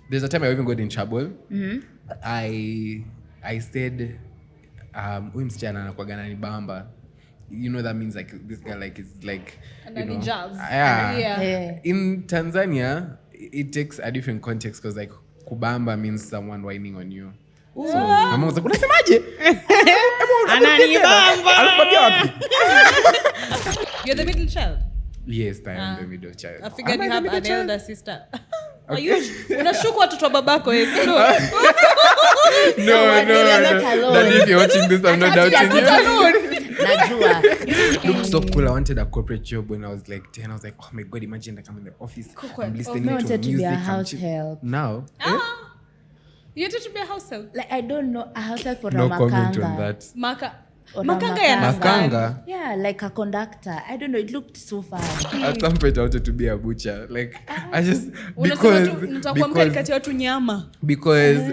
There's a time I even got in trouble. I said huyu msichana anakuwaga ananibamba. You know that means like this guy like is like you know yeah. In Tanzania it takes a different context because like kubamba means someone whining on you. So mama was like unasemaje? Ananibamba. You're the middle child? Yes, I am the middle child. I figured you have an elder sister. Unashuku watoto wa babako no. That if you're watching this, I'm not doubting you. Najua. Look so cool. I wanted a corporate job when I was like 10. I was like, oh my God, imagine like I'm in the office. I'm listening to music. To be a house help. Now? You wanted to be a house help? Like, I don't know. A house help for no Makanga. Comment on that. Makanga. Yeah, like a conductor. I don't know. It looked so fun. At some point, I wanted to be a butcher. Like, I just because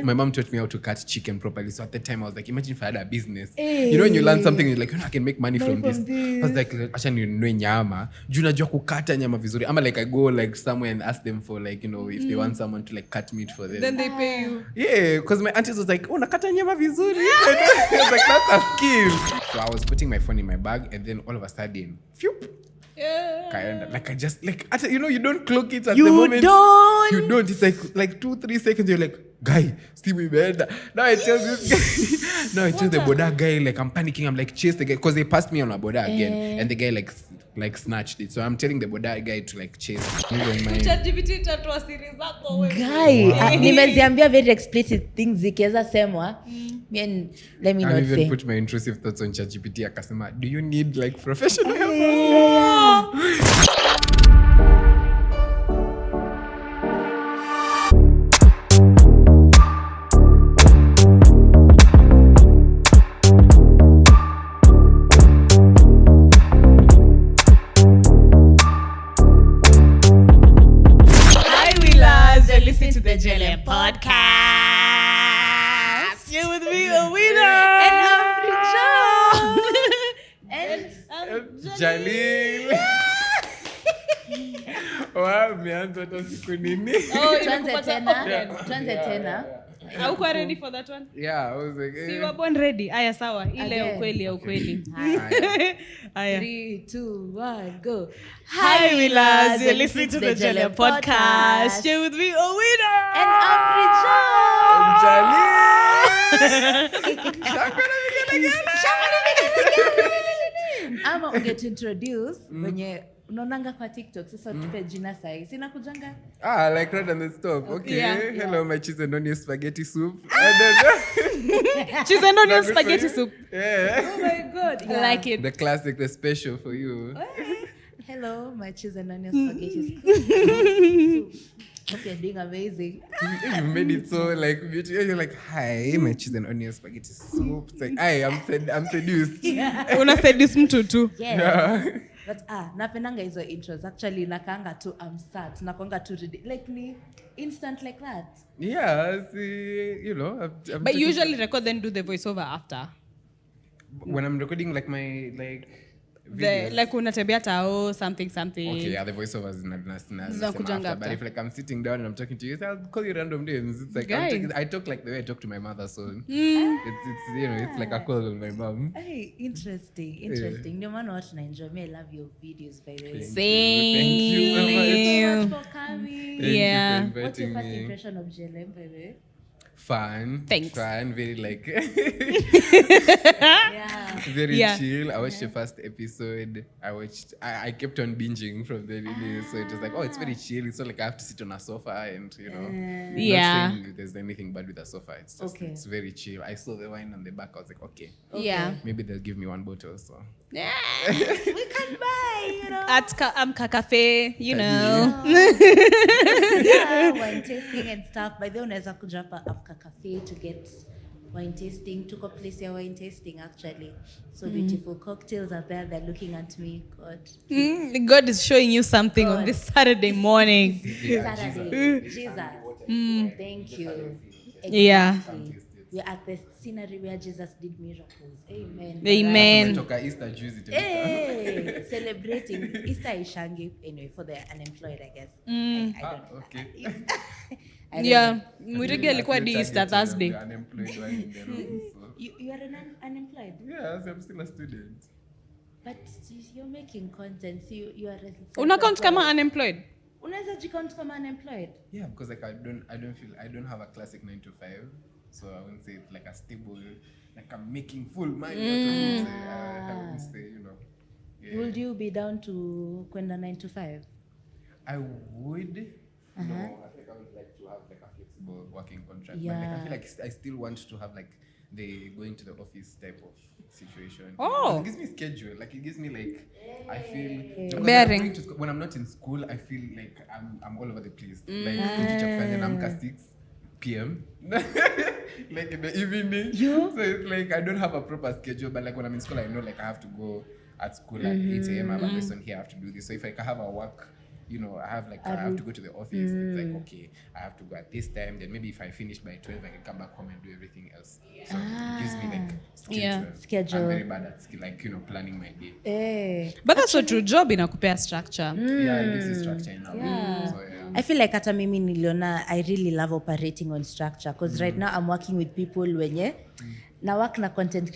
my mom taught me how to cut chicken properly. So at the time, I was like, imagine if I had a business. Hey. You know, when you learn something, you're like, you know, I can make money from this. I was like, acha ninunue nyama. Juu najua kukata nyama vizuri. Ama like I go like somewhere and ask them for like, you know, if they want someone to like cut meat for them. Then they pay you. Yeah, because my aunties was like, oh, nakata nyama vizuri. I was like, that's a skill. So I was putting my phone in my bag and then all of a sudden, phew. Yeah. Like I just like you know you don't clock it at the moment. You don't. It's like 2-3 seconds. You're like, guy, Simu imeenda. Now I tell this guy. Now I tell the boda guy like I'm panicking. I'm like chase the guy because they passed me on a boda again and the guy like snatched it. So I'm telling the boda guy to like chase. ChatGPT tatoa siri zako wewe. Guy, nimeziambia very explicit things zikiweza semwa. Let me not say. I even put my intrusive thoughts on ChatGPT. Akasema, do you need like professional help? Listen to the Jahleel podcast. You're with me, a winner. And I'm Jahleel. Wow, meanza hata siku nini? Tuanze tena. Are you ready for that one? Yeah, I was like, See, you were born ready. Aya, sawa. Ile ukweli. Aya. 3, 2, 1, go. Hi, Willers. You're listening to the Jahleel podcast. Stay with me, a winner. And I'm Ama unge to introduce wenye unaonanga kwa TikTok sasa tupe jina sahi. Sina kujanga. Like right on the stop. Okay. Yeah. Hello, my cheese and onion spaghetti soup. Cheese and onion spaghetti soup. Yeah. Oh my God. I like it. The classic, the special for you. Hello, my cheese and onion spaghetti soup. Hope you're doing amazing. You made it so like beautiful. You're like, hi, my cheese and onion spaghetti soup. It's like, hi, I'm seduced. Yeah. Una seduce mtu tu. Yeah. But napendanga hizo intros. Actually nakaanga tu start. Nakwanga tu like me instant like that. Yeah, see, you know. But you usually record then do the voiceover after. When I'm recording like my like the like unatembea tao something. Okay, yeah, the voiceovers after, but if like I'm sitting down and I'm talking to you, I'll call you random names. It's like I talk like the way I talk to my mother, so it's you know, it's like a call with my mom. Hey, interesting. No matter what I enjoy, I love your videos by the way. Thank you so much for coming. Thank you for inviting What's your first me. impression of Jahleel by the way? Fun. Thanks. Fun, very like very chill. I watched the first episode. I kept on binging from the release. So it was like, oh, it's very chill. It's not like I have to sit on a sofa and, you know. Yeah. Not saying there's anything bad with a sofa. It's just, it's very chill. I saw the wine on the back. I was like, okay. Yeah. Maybe they'll give me one bottle, so. Yeah. We can buy, you know. At Amka Cafe, you know. Yeah, wine tasting and stuff. By the way, unaweza kuja hapa Amka Cafe to get wine tasting. Tuko place ya wine tasting actually. So beautiful cocktails are there. They're looking at me. God. God is showing you something on this Saturday morning. Saturday. Jesus. Thank you. Exactly. Yeah. We're at the scenery where Jesus did miracles. Amen. Amen. Tumetoka Easter juzi tena. Hey, celebrating Easter ishangi anyway for the unemployed, I guess. I don't know. Okay. I don't Yeah, know. Murigi alikuwa di Easter Thursday. The unemployed one in the room, so. You are unemployed, Yes, I'm still a student. but you're making content. So you are. Una count kama unemployed? Unaweza jicount kama unemployed? Yeah, because like I don't have a classic 9 to 5, so I wouldn't say it's like a stable, like I'm making full money out of it. I wouldn't say, you know. Yeah. Would you be down to kwenda 9 to 5? I would. No, I think I would like to have like a flexible working contract. But like I Yeah. feel like I still want to have like the going to the office type of situation. Oh. It gives me schedule. Like it gives me like I feel because Bearing. when I'm going to school, when I'm not in school, I feel like I'm all over the place. Like teacher kufanya namka 6 p.m. like in the evening. So it's like I don't have a proper schedule, but like when I'm in school I know like I have to go at school at 8 a.m. I have a lesson here, I have to do this. So if I can have a work, you know, I have to go to the office. It's like, okay, I have to go at this time. Then maybe if I finish by 12, I can come back home and do everything else. So it gives me like Schedule. I'm very bad at like, you know, planning my day. But that's what your job inakupea structure. Yeah, it gives you structure in a way. Yeah. So yeah. I feel like hata mimi niliona I really love operating on structure because right now I'm working with people wenye na work na content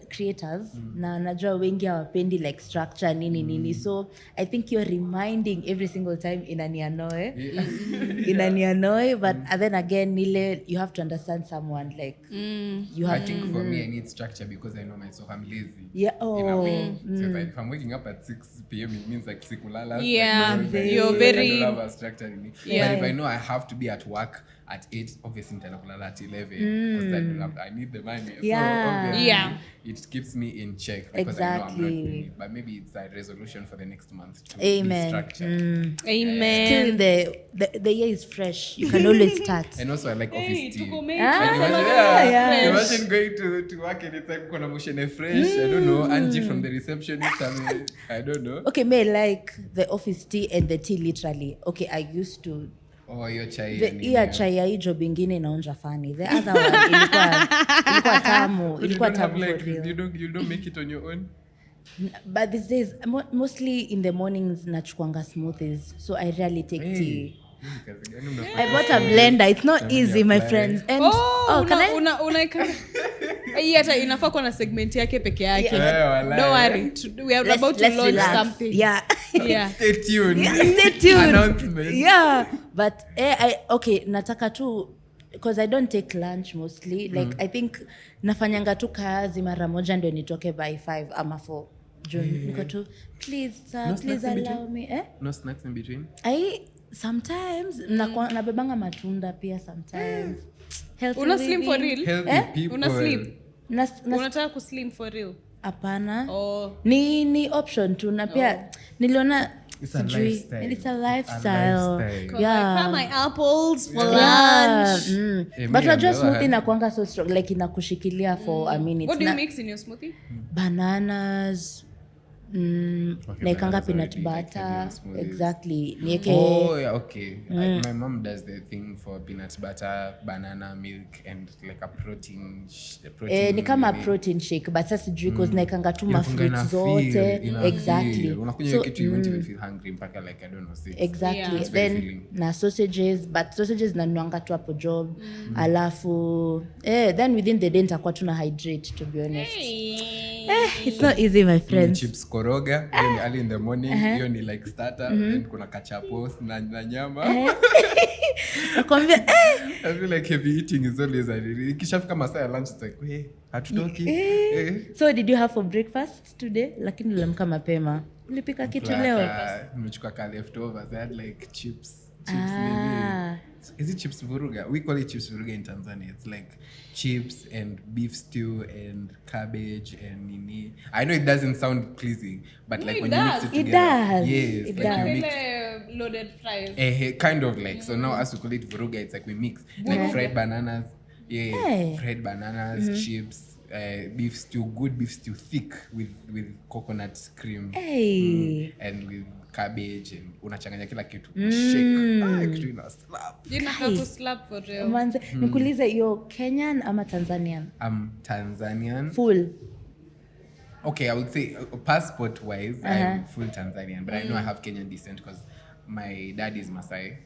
creators na najua wengi hawapendi like structure nini so I think you're reminding every single time inaniannoy but then again nile you have to understand someone like you have I think for me I need structure because I know myself I'm lazy. Yeah. In a way. So if I'm waking up at 6 p.m. it means like sikulala. Yeah, like, you're very- I don't have a structure in me. Yeah. But if I know I have to be at work at 8, obviously nitaenda kulala at 11 because I need the money. Yeah. So obviously Yeah. it keeps me in check because I know I'm not Exactly. doing it. But maybe it's a resolution for the next month to Amen. be structured. Amen. still the year is fresh, you can always start. And also I like office tea. tuko Like, yeah. imagine going to work and it's like kuna mushene fresh. I don't know. Angie from the receptionist. I don't know. Okay, may like the office tea and the tea literally. Okay, I used to. Oh, your chai. Iya chai ya hii job ingine inaonja funny. The other one ilikuwa tamu. Ilikuwa tamu for real. You don't make it on your own. But these days, mostly in the mornings nachukwanga smoothies. So I rarely take tea. I bought a blender. It's not easy, my friends. And can I? unaika hii hata inafaa kuwa na segment yake peke yake. Yeah, Don't worry. We are about to Let's launch relax. something. Yeah. Yeah. Stay tuned. Stay tuned. Announcement. Yeah, but nataka tu because I don't take lunch mostly. Like I think nafanyanga tu kazi mara moja ndio nitoke by 5 ama 4. Niko tu please sir, No please snacks in allow me. No snacks in between. Sometimes nabebanga matunda pia sometimes. Healthy Una slim for living. real? Healthy people. Una slim? Unataka kuslim for real? Hapana. Oh. Ni option tu na pia niliona It's a lifestyle. It's a lifestyle. Yeah. Like, my apples for Yeah. lunch. But unajua smoothie inakuanga so strong like inakushikilia for a minute. What do you mix in your smoothie? Bananas, naekanga bananas peanut already, like, butter. in your smoothies. Exactly. Nieke Oh, yeah, okay. My mom does the thing for peanut butter, banana, milk, and like a protein. ni kama protein shake but sasa sijui cause naekanga tu Inakuanga mafruit ina zote. feel, ina Exactly. feel. Unakunywa hiyo kitu you won't even feel hungry mpaka like I don't know 6. Exactly. Yeah. It's very Then filling. na sausages but sausages nanuanga tu hapo job. Alafu then within the day nitakuwa tuna hydrate to be honest. It's not easy my friends. Chips koroga, hiyo ni early in the morning, hiyo ni like starter, then kuna kachapo na nyama. Nakwambia I feel like heavy eating is always ikishafika masaa ya lunch it's like hatutoki. So did you have for breakfast today? Lakini uliamka mapema. Ulipika kitu leo? Nimechukua ka leftovers. I had like chips Ah. nini. Is it chips vuruga? We call it chips vuruga in Tanzania. It's like chips and beef stew and cabbage and nini. I know it doesn't sound pleasing, but like when you mix it It together. does. Yes, It like does. you mix. Loaded fries. Kind of like so now as we call it vuruga, it's like we mix like fried bananas, fried bananas, chips, beef stew, good beef stew, thick with coconut cream. Hey. And with cabbage and unachanganya kila kitu. Shake. Kitu ina slap. You know how to slap for real. Manze, nikuulize yo Kenyan ama Tanzanian? I'm Tanzanian. Full. Okay, I would say passport wise, I'm full Tanzanian, but I know I have Kenyan descent because my dad is Maasai.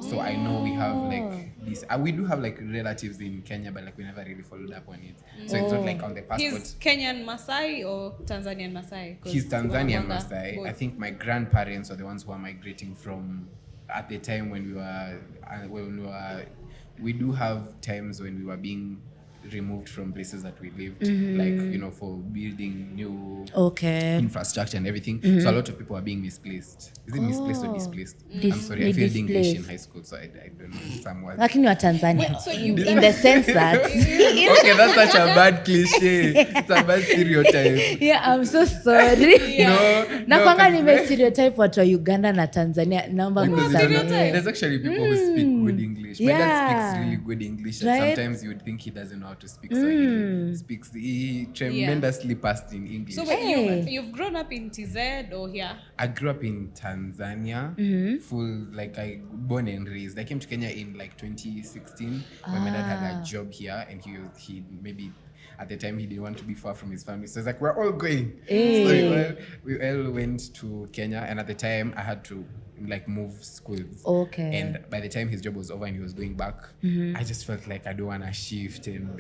So I know we have like this. We do have like relatives in Kenya, but like we never really followed up on it. So it's not like on the passport. He's Kenyan Maasai or Tanzanian Maasai? He's Tanzanian Maasai. I think my grandparents are the ones who are migrating from at the time when we do have times when we were being removed from places that we lived, like for building new infrastructure and everything. So a lot of people are being misplaced. Is it misplaced or displaced? I'm sorry, I failed English in high school, so I don't know some words. Lakini wa Tanzania. In the sense that okay, that's such a bad cliche. It's a bad stereotype. Yeah, I'm so sorry. No, kwanga nime stereotype watu wa Uganda na Tanzania. Naomba mnisamehe. There's actually people who speak good English. My dad speaks really good English, and sometimes you would think he doesn't know how to speak. So he tremendously passed in English. So you've grown up in TZ or here? I grew up in Tanzania, full, like I born and raised. I came to Kenya in like 2016 when my dad had a job here, and he maybe at the time he didn't want to be far from his family. So it's like, we're all going. So we all went to Kenya, and at the time I had to like move schools. And by the time his job was over and he was going back, I just felt like I don't want to shift and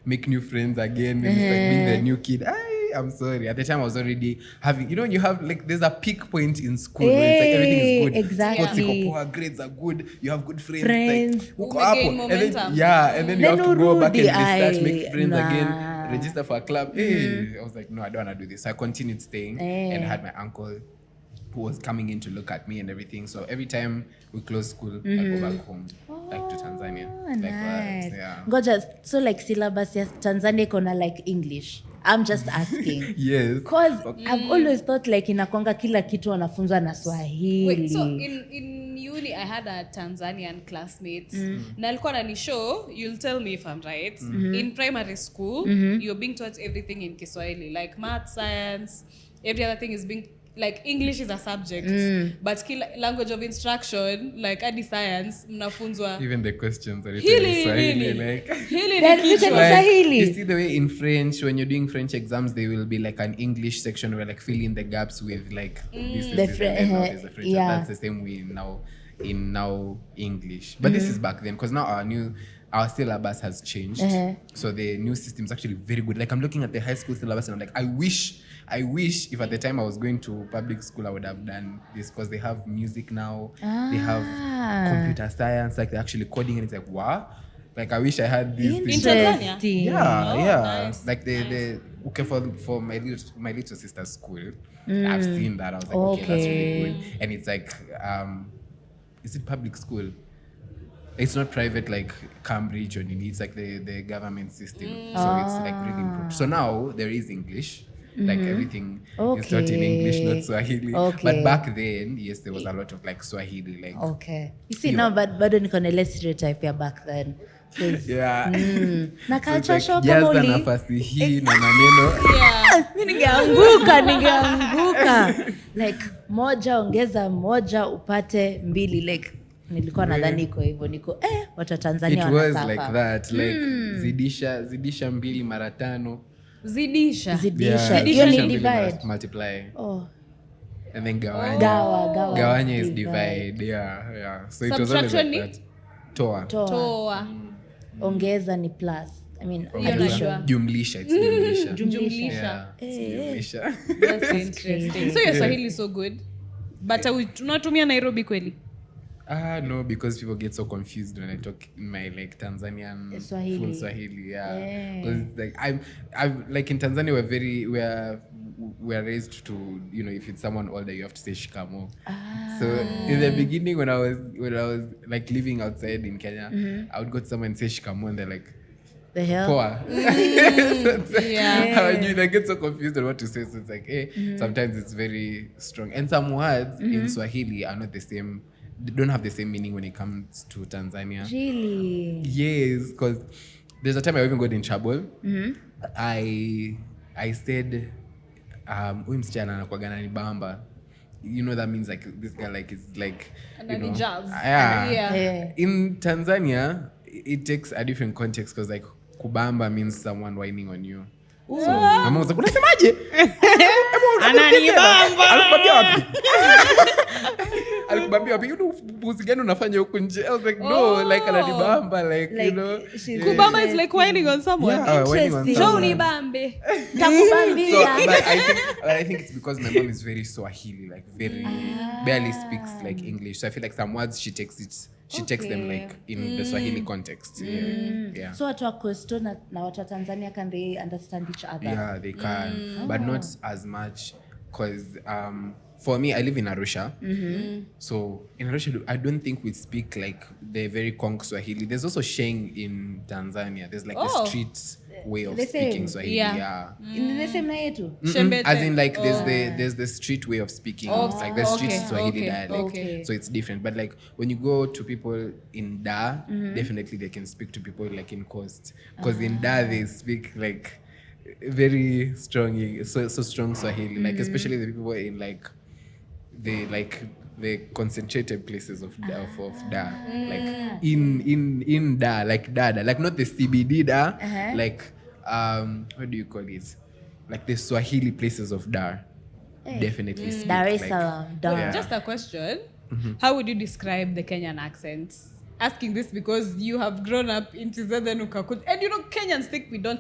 make new friends again. And it's like being the new kid. I'm sorry. At the time I was already having, you have like, there's a peak point in school where it's like everything is good. Exactly. Grades are good. You have good friends. Like, and then you have to go back and restart, make friends again, register for a club. I was like, no, I don't want to do this. So I continued staying and I had my uncle who was coming in to look at me and everything. So every time we close school, I go back home, like to Tanzania. Nice. Yeah. Ngoja, so like syllabus ya Tanzania kona like English. I'm just asking. Yes. Because I've always thought like inakwanga kila kitu wanafunzwa na Swahili. Wait, so in uni I had a Tanzanian classmate. Na alikuwa ananishow, you'll tell me if I'm right. In primary school, you're being taught everything in Kiswahili, like math, science, every other thing is being like English is a subject, but language of instruction, like adi science, mnafunzwa. Even the questions are written in Swahili. Like, Swahili. You see the way in French, when you're doing French exams, there will be like an English section where like fill in the gaps with like this and then there's the French. Yeah. That's the same way in now English. But this is back then, because now our syllabus has changed. So the new system is actually very good. Like I'm looking at the high school syllabus and I'm like, I wish if at the time I was going to public school I would have done this, because they have music now, they have computer science, like they're actually coding, and it's like, wow, like I wish I had these things. In Tanzania? Nice. Like okay, for my little sister's school, I've seen that. I was like, okay, that's really good. And it's like, is it public school? It's not private like Cambridge or Nini. It's like the government system. So it's like really improved. So now there is English. Like everything is taught in English, not Swahili. But back then, yes, there was a lot of like Swahili. Like you see now, but bado niko na ile stereotype ya back then. Yeah. Na culture shock kama nafasi hii na maneno. Mimi ningeanguka. Like moja ongeza moja upate mbili, like nilikuwa nadhani iko hivyo, watu wa Tanzania wanasafa. It was like that, like zidisha mbili mara tano. Zidisha. Hiyo ni divide. Multiply. And then gawanya is divide. Yeah. So it was always like that. Toa. Ongeza ni plus. I mean, jumlisha. It's jumlisha. Jumlisha. That's interesting. So your Swahili is so good. But tunatumia Nairobi kweli? No, because people get so confused when I talk in my like Tanzanian full Swahili. Yeah. Because like I'm like in Tanzania we're raised to, if it's someone older you have to say shikamo. So in the beginning when I was like living outside in Kenya, I would go to someone and say shikamo and they're like, the hell? Poa. They get so confused on what to say. So it's like, sometimes it's very strong. And some words in Swahili are not the same. They don't have the same meaning when it comes to Tanzania. Really? Yes, because there's a time I even got in trouble. I said huyu msichana anakuwaga ananibamba. You know that means like this guy like is like you know yeah. In Tanzania it takes a different context because like kubamba means someone whining on you. So mama was like unasemaje? Ananibamba. Alikubambia wapi? You know puzi gani unafanya huko nje? I was like no, like ananibamba like you know. Kubamba is like whining on someone. Yeah, whining on someone. Johnny Bambe. So, but I think it's because my mom is very Swahili, like very barely speaks like English. So I feel like some words she takes them like in the Swahili context. Yeah. So watu wa Coastal na watu wa Tanzania, can they understand each other? Yeah, they can, but not as much because for me, I live in Arusha. So in Arusha, I don't think we speak like the very Kong Swahili. There's also Sheng in Tanzania. There's like the street way of speaking Swahili. Yeah. In the same way too. As in like there's the street way of speaking. Like the street Swahili dialect. So it's different. But like when you go to people in Da, definitely they can speak to people like in Coast. Because in Da they speak like very strong, so strong Swahili. Like especially the people in like the concentrated places of Da, like in Da, like Dada, like not the CBD Da, like what do you call it? Like the Swahili places of Da, definitely speak. Dar es Salaam, Da. Yeah. Just a question. How would you describe the Kenyan accents? Asking this because you have grown up in Tizede Nukaku, and you know Kenyans think we do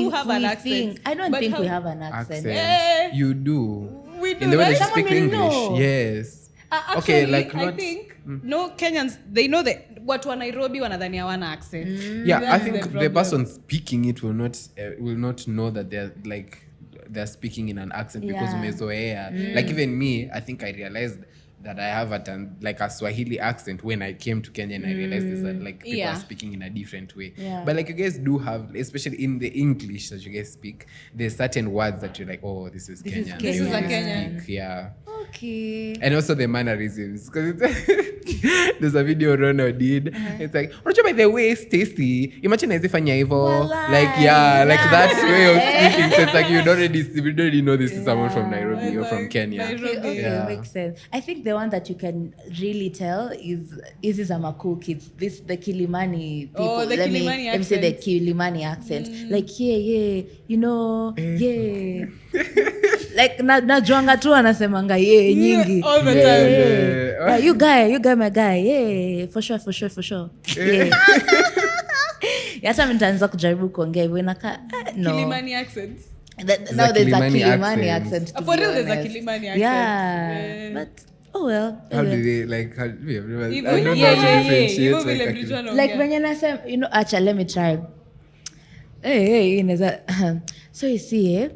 have an accent. I don't think we have an accent. You do. We do. In the way right? they speak English, yes. Actually, okay, like I not. think no Kenyans, they know that what wa Nairobi wanadhani hawana accent. Yeah, That's I think the person speaking it will not know that they're speaking in an accent because umezoea. Like even me, I think I realized that I have a Swahili accent when I came to Kenya, and I realized that like people are speaking in a different way. Yeah. But like you guys do have, especially in the English that you guys speak, there's certain words that you're like, oh, this is Kenyan. This is a Kenyan. Yeah. Okay. And also the mannerisms, because there's a video Rono did. It's like, unajua by the way, Stacy, imagine as if fanya hivyo, like that way of speaking. So it's like you already know this is someone from Nairobi or from Kenya. Okay, makes sense. I think the one that you can really tell is Izama cool kids. The Kilimani people. Oh, the Kilimani let me say the Kilimani accent. Like you know, like najuanga tu anasemanga nyingi. All the time. Yeah. You guy, my guy. Yeah, for sure. Yeah. Hata mimi nitaanza kujaribu kuongea hivyo inakaa no. Kilimani accents. Now there's a Kilimani accent. For real, there's a Kilimani accent. Yeah. But oh well. How do they like? I don't know how to differentiate. Like when you say, you know, actually, let me try. Hey, so you see,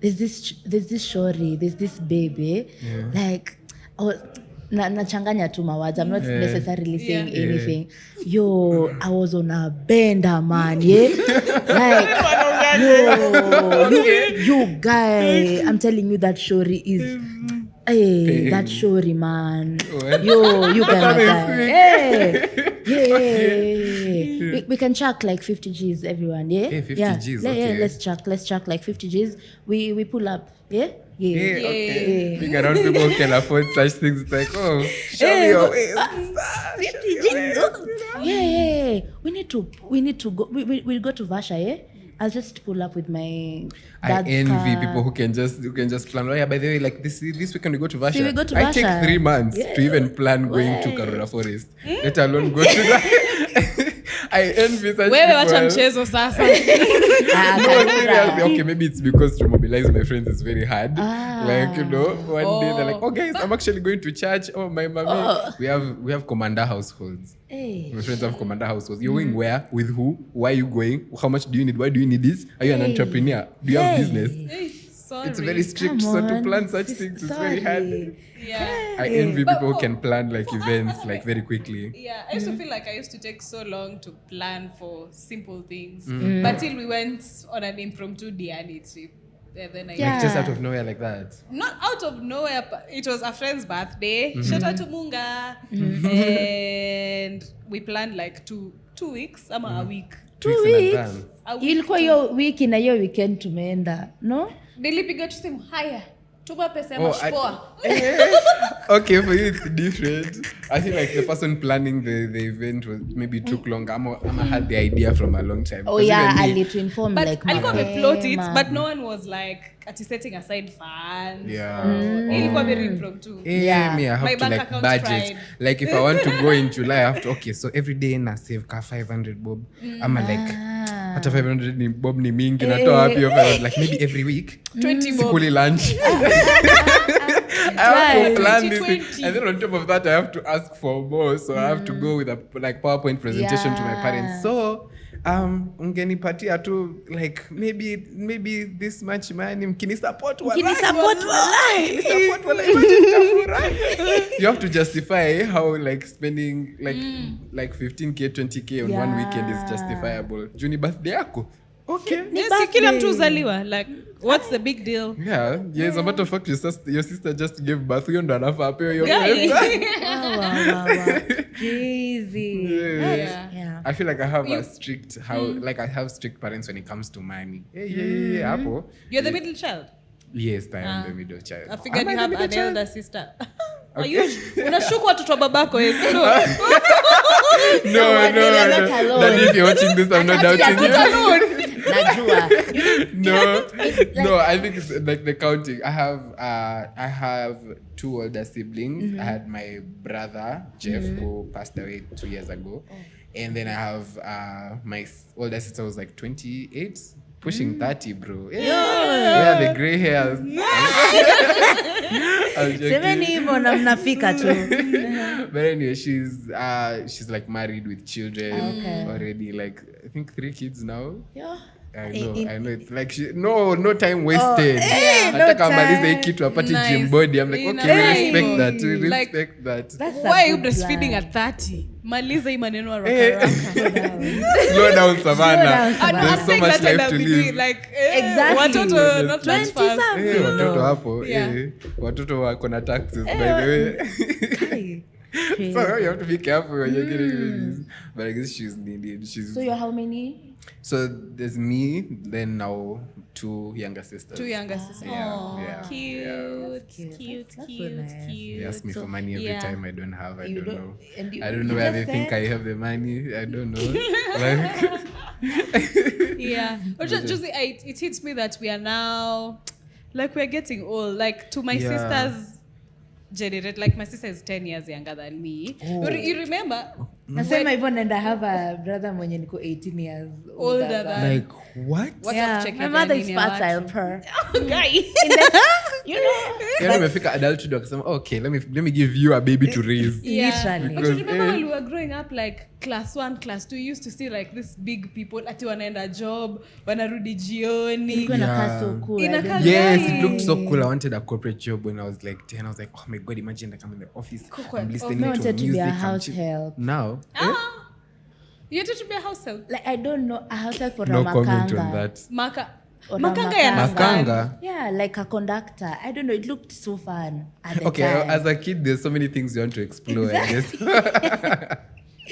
there's this shorty, there's this baby, like, nachanganya tu mawads. I'm not necessarily saying anything. Yo, I was on a bender, man. Yeah, like you guy. I'm telling you that shorty is. Hey, that shorty, man. Yo, you guy, my guy. Hey. We can chuck like 50 G's, everyone. Yeah, hey, 50 G's. Okay. Let's chuck like 50 G's. We pull up. Yeah. Okay. Being around people who can afford such things, it's like, oh, show me your ways. 50 G's. Yeah. We need to go. We'll go to Vasha. Yeah. I'll just pull up with my dad's I envy car. people who can just plan. Oh yeah, by the way, like this weekend we go to Vasha. See, we go to I Vasha. take 3 months to even plan going to Karura Forest. Let alone go to that. I envy such Wewe wacha people. mchezo sasa. No, seriously. Okay, maybe it's because to mobilize my friends is very hard. Like, you know, one day they're like, oh guys, I'm actually going to church. Oh, my mommy. We have commander households. Hey. My friends have commander households. You're going where? With who? Why are you going? How much do you need? Why do you need this? Are you an entrepreneur? Do you have business? Sorry. It's very strict. So to plan such things is very hard. Yeah. I envy people who can plan like events like very quickly. Yeah, I used to feel like I used to take so long to plan for simple things. But till we went on an impromptu Diani trip. Then Like just out of nowhere like that. Not out of nowhere, but it was a friend's birthday. Shout out to Munga. And we planned like two weeks, a week. 2 weeks in advance. Ilikuwa hiyo wiki na hiyo weekend tumeenda, no? Nilipiga tu simu, haya, tuma pesa ya mashpoa. Okay, for you it's different. I think like the person planning the event was maybe took longer. I had the idea from a long time. Oh yeah, I need to inform but like alikuwa amefloat it, but no one was like setting aside funds. Yeah. Ilikuwa very impromptu. Yeah. Me, I have My to bank like account budget. fried. Like if I want to go in July, I have to so every day na save ka 500 bob. I'm like hata 500 ni bob ni mingi natoa wapi like maybe every week 20 bob. Sikuli lunch. I have to plan this thing. 20. And then on top of that I have to ask for more, so I have to go with a like PowerPoint presentation to my parents. So ungenipatia tu like maybe this much money mkini support wallahi. You have to justify how like spending like 15k 20k on one weekend is justifiable. Juni birthday yako. Okay. Yes, kila mtu uzaliwa. Like, what's the big deal? Yeah. As a matter of fact, your sister just gave birth. Huyo ndo anafaa apewe hiyo Yeah. pesa. Wow. Crazy. Yeah. I feel like I have a strict I have strict parents when it comes to money. Yeah. Hapo. You're the middle child? Yes, I am the middle child. I figured Am I you the have middle an child? elder sister. Unashuku watoto wa babako, yes? No. You're not alone. Daddy, if you're watching this, I'm not doubting you. Najua. No, I think it's like the counting. I have 2 older siblings. I had my brother Jeff who passed away 2 years ago, and then I have my older sister was like 28, pushing 30, bro. Yeah, the gray hairs. Semeni hivyo na mnafika tu. But anyway, she's like married with children already, like I think 3 kids now. Yeah. I know it's like no time wasted. no amalize hii kitu apati Nice. gym body. I'm like, okay, we respect that. We Like, respect that. That's a Why are you good breastfeeding plan. at 30? Maliza hii maneno haraka. Slow down, Savannah. Slow down, There's so much life to live. Like, Exactly. watoto not that 20 fast. something. Watoto hapo. Yeah. Watoto wako na taxes, by the way. So you have to be careful when you're getting this. But I guess she's needed. So you're how many? So there's me, then now 2 younger sisters. 2 younger sisters. Yeah, Aw, yeah, cute. That's so nice. They ask me So, for money every yeah. time I don't have. I don't know. And I don't know where they think I have the money. I don't know. Like, Yeah. But just it hits me that we are now, like, we're getting old. Like, to my sisters generate, like my sister is 10 years younger than me. You remember? Nasema hivyo and I have a brother mwenye niko 18 years Older than- like what? What's Yeah, up, check my your mother is nini ya watu. fertile per. Guy. You know? Yeah, nimefika adulthood akasema okay, let me give you a baby to raise. Yeah. Literally. But you remember when we were growing up, like class 1, class 2, you used to see like this big people ati wanaenda job, wanarudi jioni. Ilikuwa inakaa so cool. I Inakaa don't- Yes, Right. it looked so cool. I wanted a corporate job when I was like 10. I was like, oh my god, imagine I come in the office. I'm listening I to wanted to music. be a I'm house chill- help. Now, You had to be a house help. Like I don't know, a house help or no a comment makanga. on that. Or a Makanga ya Makanga. Yeah, like a conductor. I don't know, it looked so fun at the Okay, time. as a kid, there's so many things you want to explore, I guess.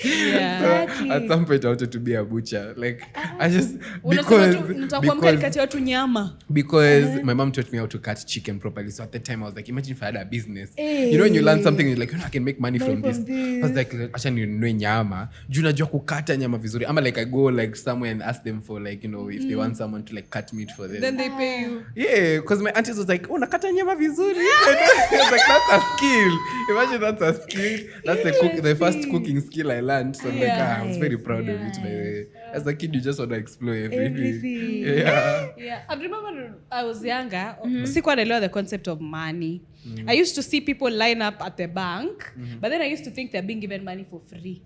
Yeah. Exactly. At some point, I wanted to be a butcher. Like, I just Nitakuwa mkali kati ya watu nyama. because my mom taught me how to cut chicken properly. So at the time, I was like, imagine if I had a business. You know, when you learn something, you're like, I can make money from this. I was like, acha ninunue nyama. Juu najua kukata nyama vizuri. Ama like I go like somewhere and ask them for like, you know, if they want someone to like cut meat for them. Then they pay you. Yeah, because my aunties was like, oh, nakata nyama vizuri. I was like, that's a skill. Imagine that's a skill. That's the first cooking skill I learned. So I'm like, I was very proud of it, by the way. As a kid, you just want to explore everything. Yeah. I remember I was younger, sikuwa naelewa the concept of money. I used to see people line up at the bank, but then I used to think they're being given money for free.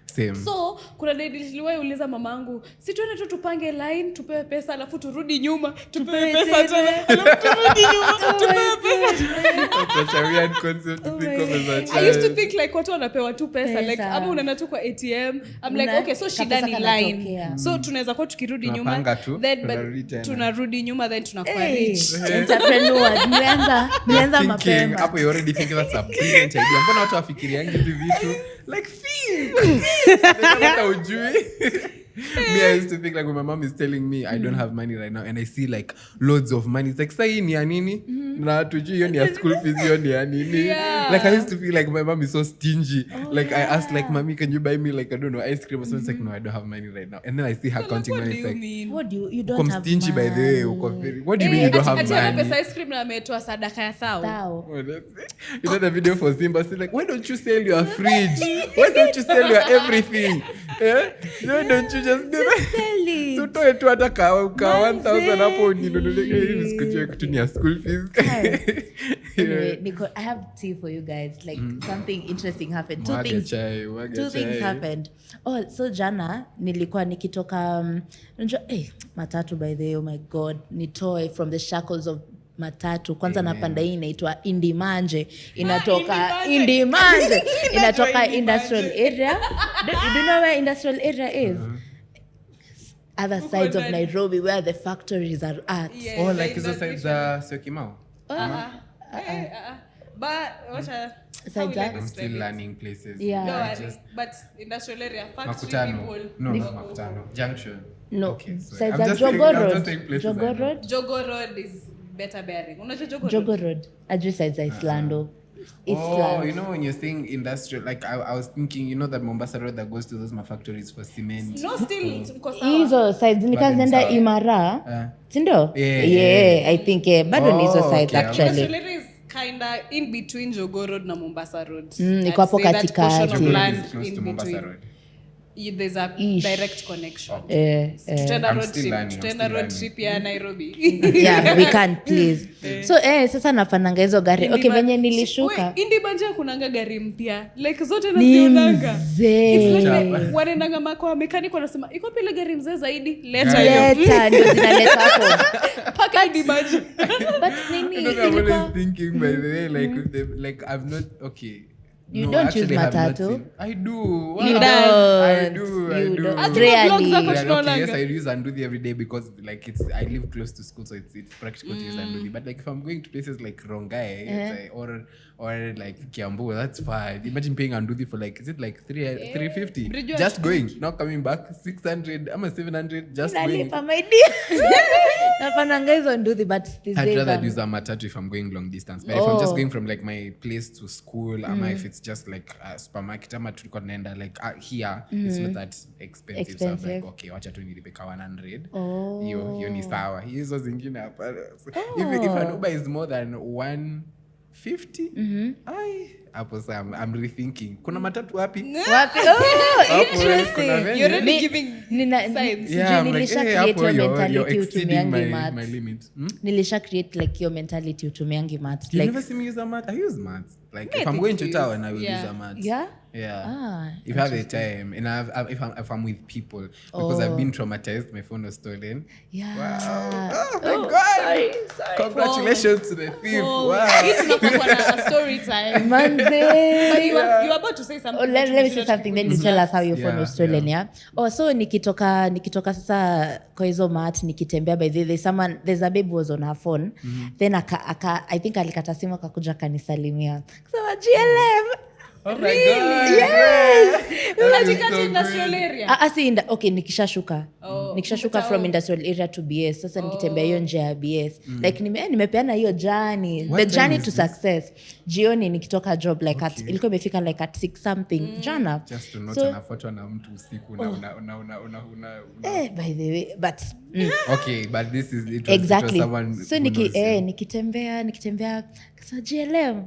Same. So kuna day niliwahi uliza mamangu, si tuende tu tupange line, tupewe pesa alafu turudi nyuma, tupewe pesa tena, alafu turudi nyuma, tupewe pesa. That's such a weird concept to think of as a child. I used to think like watu wanapewa tu pesa, like Pesa. ama unaenda tu kwa ATM. I'm like, okay, so shida kapesa ni kanatokea. line. So tunaweza kuwa tukirudi Tunapanga nyuma, tu, then tunarudi tena. tunarudi nyuma, then tunakuwa Hey, rich. entrepreneur. Nianza Thinking, mapema. hapo you already thinking that's a brilliant idea. Mbona watu wafikiriangi hivi vitu? Like, think! Hata ujui. Me, I used to think like when my mom is telling me I don't have money right now and I see like loads of money, it's like say ni ya nini na tujui hiyo ni ya school fees, hiyo ni ya nini. Like I used to feel like my mom is so stingy. Like I asked like, mommy, can you buy me like, I don't know, ice cream or something? It's like, no, I don't have money right now. And then I see her counting money. It's like, what do you don't have stingy money? by the way. What do you mean you don't have money? Pesa ice cream na ametoa sadaka ya thao. You know the video for Simba? She's like, why don't you sell your fridge? Why don't you sell your everything? Yeah? Why don't you just do that? So toe tu hata ka 1000 hapo ninunulie hivi sikujua kitu ni ya school fees. Anyway, Nico, I have tea for you guys. Like something interesting happened. Two things happened. Oh, so jana nilikuwa nikitoka matatu by the way, oh my god, nitoe from the shackles of matatu. Kwanza napanda hii inaitwa Indimanje. Inatoka Indimanje. Inatoka industrial area. Do you know where industrial area is? Other sides of Nairobi where the factories are at. Yeah, oh, like hizo sides za Syokimau? But what I'm still learning places. Yeah. No, but industrial area, factory people. No, Makutano. Junction. No. Okay, Sides I'm are just Jogo Road. Jogo Road is better bearing. Unajua Jogo Road? Jogo Road. Address sides are Islando. Oh, you know when you're saying industrial, like I was thinking, you know that Mombasa Road that goes to those factories for cement. No, still mko sawa. Hizo sides nikaenda Imara. Sindo? Yeah, I think bado ni hizo sides actually. Industrial area is kinda in between Jogo Road na Mombasa Road. Niko hapo katikati. Close to Mombasa Road. There's a direct connection. Tutaenda road trip ya Nairobi. Yeah, we can please. So sasa nafananga hizo gari. Okay, venye nilishuka. Indimanje kunanga gari mpya. Like zote nazionanga. It's like wanaendanga makao mechanic wanasema iko pile gari mzee zaidi. Leta ndio zinaleta hapo. Paka Indimanje. But nini? I'm always thinking by the way like I've not You don't use matatu? I do. You don't. I do. Really? Yes, I use Anduthi every day because like I live close to school, so it's practical to use Anduthi. But like if I'm going to places like Rongai or like Kiambu, that's fine. Imagine paying Anduthi for like, is it like 350? Just going, not coming back. 600, I'm a 700, just going. Nafananga hizo Anduthi, but I'd rather use a matatu if I'm going long distance. But if I'm just going from like my place to school, if it's just like a supermarket, ama tulikuwa tunaenda like here, it's not that expensive. So I'm like, okay, wacha tu nilipe ka 100. Hiyo ni sawa. Hizo zingine hapa. If an Uber is more than 150, hapo sasa I'm rethinking. Kuna matatu wapi? Interesting. You're already giving signs. Yeah, nilisha like, create your mentality exceeding utumiangi my limit. Nilisha create like your mentality utumiangi math. You Like, never see me use a mat? I use maths. Like if I'm going to town, I will use a mat. yeah? Yeah. If I have the time, and if I'm with people, because I've been traumatized, my phone was stolen. Yeah. Wow. Oh my God. Sorry. Congratulations to the thief. Wow. It's not a story time. Manze. But you were about to say something. Let me say something, then you tell us how your phone was stolen, yeah? Oh, so nikitoka sasa kwa hizo mat, nikitembea by the way, there's a babe who was on her phone, then I think alikata simu akakuja kanisalimia. Kusema GLM. Oh my God. Yes. Katikati industrial area. Okay, nikishashuka from industrial area to BS. Sasa nikitembea hiyo nje ya BS. Like nimepeana hiyo journey. The journey to success. Jioni nikitoka job like ilikuwa imefika like at 6 something jana. Just to note anafuatwa na mtu usiku una by the way, but okay, but this is it exactly. someone. So nikitembea so GLM.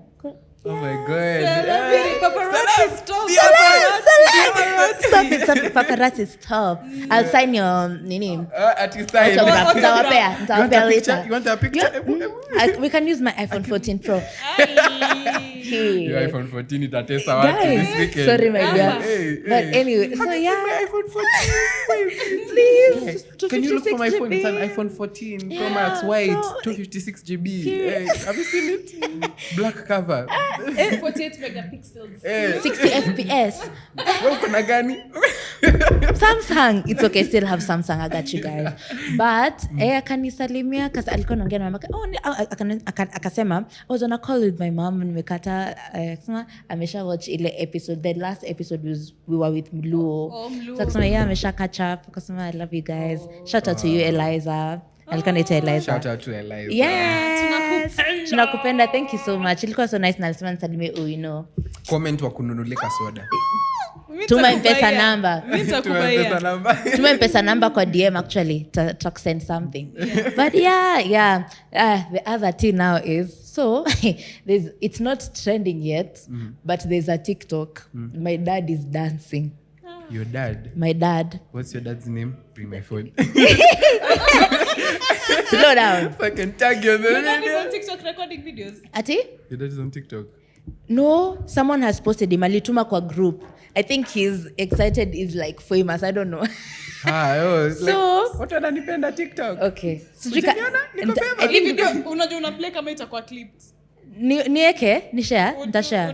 Oh my God. Stop it. Paparazzi, stop. I'll sign your nini. At your side. Nitawapea later. You want a picture? We can use my iPhone 14 Pro. Your iPhone 14 itatesa watu this weekend. Sorry, my dear. But anyway, so yeah. My iPhone 14. Please Can you look for my phone? GB. It's an iPhone 14 Pro Yeah, Max white, so- 256 GB. Hey, have you seen it? Black cover. 48 megapixels. Hey, 60 FPS. wewe kuna gani? Samsung, it's okay, still have Samsung, I got you guys. But akanisalimia kasi alikuwa anaongea na mamake. Akasema I was on a call with my mom, nimekata akasema amesha watch ile episode. The last episode was we were with Mluo. Mluo. So akasema yeah, amesha catch up. Akasema I love you guys. Shout out to you Eliza. Alikuwa anaitwa Eliza. Shout out to Eliza. Yes. Tunakupenda. Thank you so much. Ilikuwa so nice na alisema nisalimie Comment wa kununulika soda. Tuma M-Pesa number. Tumepesa namba. Tuma M-Pesa number kwa DM actually to send something. But yeah. The other thing now is, so it's not trending yet, but there's a TikTok. My dad is dancing. Your dad? My dad. What's your dad's name? Bring my phone. Slow down. So I can tag you. Your dad is on TikTok recording videos. Ati? Your dad is on TikTok. No, someone has posted him. Alituma kwa group. I think he's excited, he's like famous. I don't know. So, watu wananipenda TikTok. Okay. Ujaniona? Niko famous. Hii video unajua unaplay kama itakuwa clipped. Nieke, ni share, Utashare.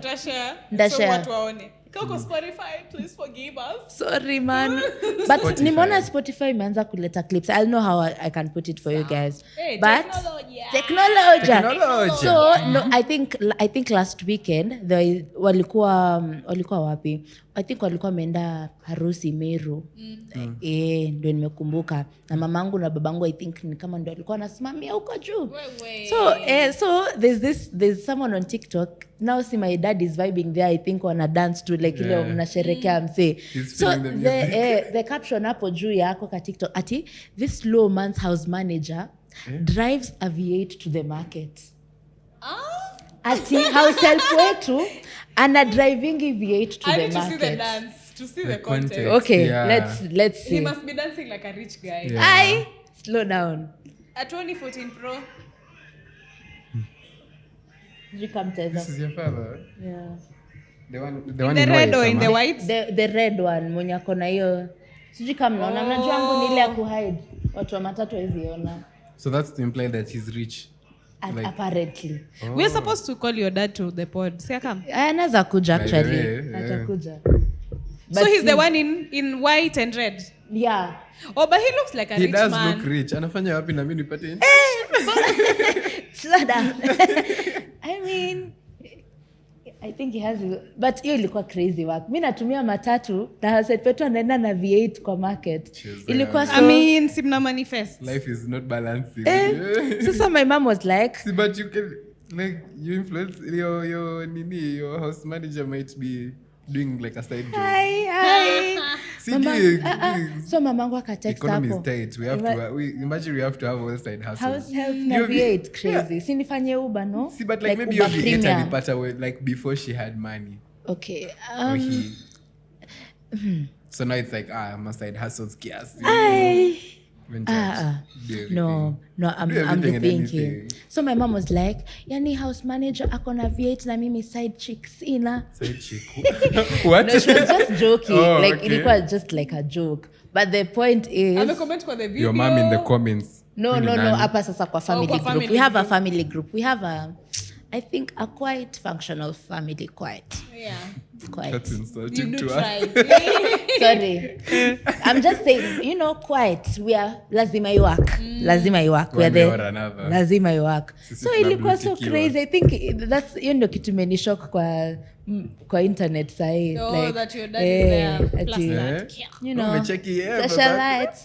Ndashare. So watu waone. Kwa Spotify, please forgive us. Sorry man. But Spotify. nimeona Spotify imeanza kuleta clips. I'll know how I can put it for you guys. Hey, But technology. technology. So no, I think last weekend walikuwa wapi? I think walikuwa wameenda harusi Meru. Ndio nimekumbuka. Na mamangu na babangu I think ni kama ndio walikuwa wanasimamia huko juu. So there's someone on TikTok. Now see my dad is vibing there. I think wana dance to like ile mnasherekea msee. So the caption hapo juu yako ka TikTok ati this low man's house manager drives a V8 to the market. Ati house help wetu ana driving V8 to I the need to market. see the dance, to see the context. Okay, Yeah. let's see. He must be dancing like a rich guy. Yeah. Slow down. A 2014 Pro. This is your father? Yeah. The one The in red white, or in the ama? white? The red one mwenye ako na hiyo sijui kama mnaona mnajua yangu ni ile ya kuhide watu wa matatu weziona So that's to imply that he's rich. Like- apparently We're supposed to call your dad to the pod. See, come. anaweza kuja By the actually way, yeah. atakuja So he's the one in white and red. yeah Oh, but he looks like a He rich does man. look rich. Anafanya wapi na mimi nipate? slow down I mean I think he has but hiyo ilikuwa crazy work mimi natumia matatu na Haset Petro anaenda na V8 kwa market Cheers, ilikuwa so I mean, Simna manifest. Life is not balancing. sasa my mom was like See, but you can, like, you influence your house manager might be doing like a side job. hi so mamangu akatext Economy is hapo tight. We have to. Imagine we have to have all side hustles. house help na You- V8 crazy si nifanye Uber no See, but like maybe Uber you get Premium. alipata like before she had money. Okay. Or he. So now it's like my side hustles kiasi. When Ah, just do everything. no, I'm Do everything and thinking. anything. So my mom was like, yani house manager ako na V8 na mimi side chick sina. Side chick. What? No, she was just joking. Oh, Like okay. ilikuwa just like a joke. But the point is Amecomment kwa the video. Your mom in the comments. no, hapa sasa kwa family kwa group. family We have a group. family group. We have I think a quite functional family quite. Yeah. Quite. That's You insulting do to us. try. Sorry. I'm just saying, quite. We are lazima iwak. Lazima iwak. We are One way or the another. lazima iwak. Sisi So tuna ilikuwa so blutikiwa. crazy. I think that's hiyo ndio kitu imenishock kwa internet sahi. Oh, that your dad is there. Plus ati, that. you know, Umecheki, yeah, socialites.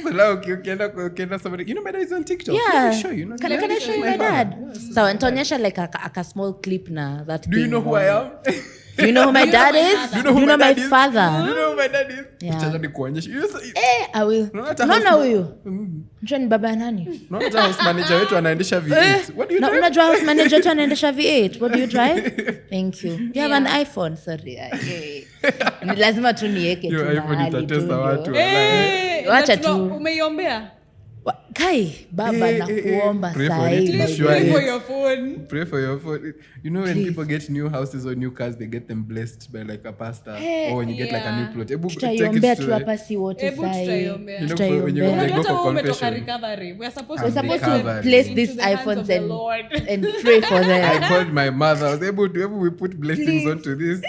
So now ukienda somebody, you know my dad is on TikTok. Yeah. Let me show you. Can I show you my dad? So nitaonyesha like a small clip na that Do you thing. know who I am? Do you know who my dad is? Do you know who my dad is? father? Do you know who my dad is? Yeah. Acha nikuonyeshe. I will. Unaona hata Naona house- huyu. Njoo ni baba ya nani? Unaona hata house manager wetu anaendesha V8. What do you Na drive? unajua house manager tu anaendesha V8. What do you drive? Thank you. You have an iPhone. Sorry. Ni lazima tu niweke tu Hiyo iPhone mahali tu itatesa ndio. watu. Eh, Wacha na tuna- tu. umeiombea? Kai, baba nakuomba pray for sahi, it. by the Sure. Pray way. for your phone. Pray for your phone. You know when Please. people get new houses or new cars, they get them blessed by like a pastor. Hey, or when you get like a new yeah. plot. Take Tutaiombea it tu to hapa si wote Ebu sahi. tutaiombea. You know, when you go, Tutaiombea. like, Unajua hata for wewe umetoka confession. recovery. We're supposed We're to supposed place to recovery. place into these the hands of iPhones the Lord. and pray for I them. called my mother. I was able we put blessings Please. onto this.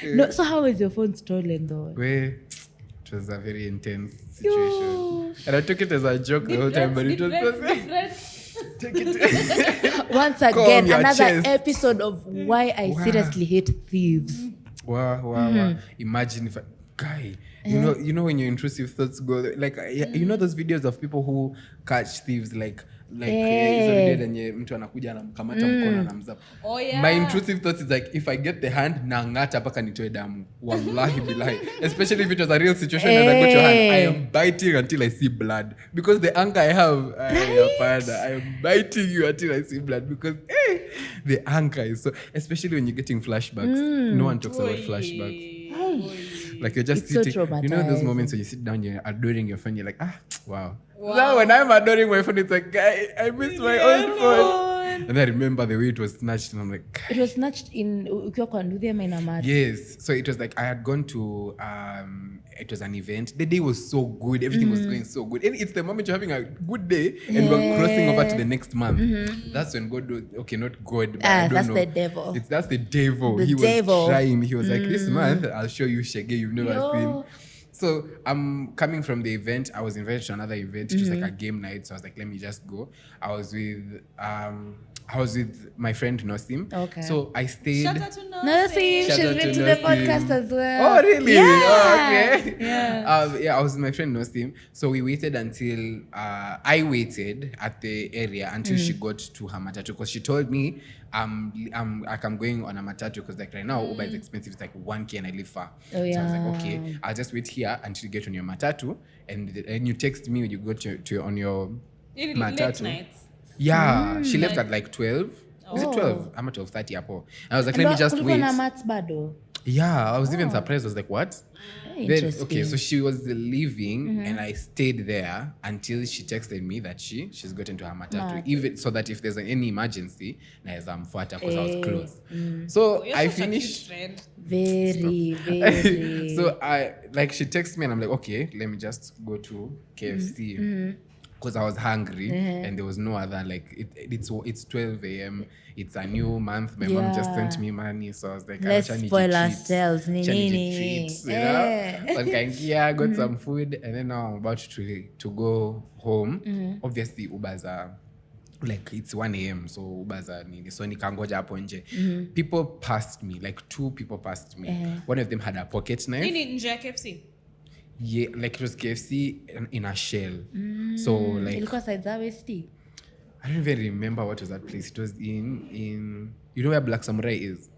No, so how was your phone stolen though? Where it was a very intense situation. And I took it as a joke the whole time, but it was take it. Once Calm again, your another chest. episode of why I Wow. seriously hate thieves. Wow. Imagine if guy, you know when your intrusive thoughts go like you know those videos of people who catch thieves like hizo video yenye mtu anakuja anamkamata mkono anamzapa. Oh, yeah. My intrusive thoughts is like if I get the hand na ngata paka nitoe damu. Wallahi billahi. Especially if it was a real situation and I got your hand, I am biting until I see blood because the anger I have, I am biting you until I see blood because the anger is so, especially when you're getting flashbacks. No one talks about flashbacks. Like you're just It's so sitting, you know those traumatizing. moments when you sit down, you're adoring your friend, you're like, wow. Now when I'm adoring my phone, it's like, I miss my own phone. And I remember the way it was snatched, and I'm like, It was snatched in ukiwa kwa nduthi ama ina mati. yes. So it was like I had gone to it was an event. The day was so good, everything was going so good. And it's the moment you're having a good day and we're crossing over to the next month. That's when God do, okay, not God, but I don't that's know. the devil. That's the devil. The He devil. was trying. He was like, this month I'll show you shege you've never seen. So I'm coming from the event. I was invited to another event. It was like a game night. So I was like, let me just go. I was with my friend Nosim. Okay. So I stayed. Shout out to No, see, Shout she's out been to to the Nosim. podcast as well. Oh, really? Yeah. Oh, okay. Yeah. I was with my friend Nosim. So we waited until I waited at the area until she got to her matatu because she told me I'm going on a matatu because like right now Uber is expensive. It's like 1K and I live far. Oh, So I was yeah. like, okay, I'll just wait here until you get on your matatu and you text me when you go to on your Late matatu. nights. Yeah, she left at like 12. Is it 12? I'm at 12:30 hapo. I was like, let me just Kulikuwa wait. na mats bado. Yeah, I was even surprised. I was like, what? Then, Interesting. okay, so she was leaving and I stayed there until she texted me that she's gotten to her matatu. Even so that if there's any emergency, naeza mfuata because I was close. So You're I such a cute finished. friend. Very. So she texted me and I'm like, okay, let me just go to KFC. Because I was hungry and there was no other it's 12 a.m. It's a new month. My mom just sent me money, so I was like, Let's acha spoil nijitreat. ourselves. Acha nijitreat, you know? So nikaingia, got some food, and then now I'm about to go home. Obviously, Ubers are like it's 1 a.m. so Ubers are nini. So nikangoja hapo nje. People passed me, like 2 people passed me. One of them had a pocket knife. Nini nje ya KFC? Yeah, like it was KFC in a shell. So like Ilikuwa side za Westi. I don't even remember what was that place. It was in you know where Black Samurai is?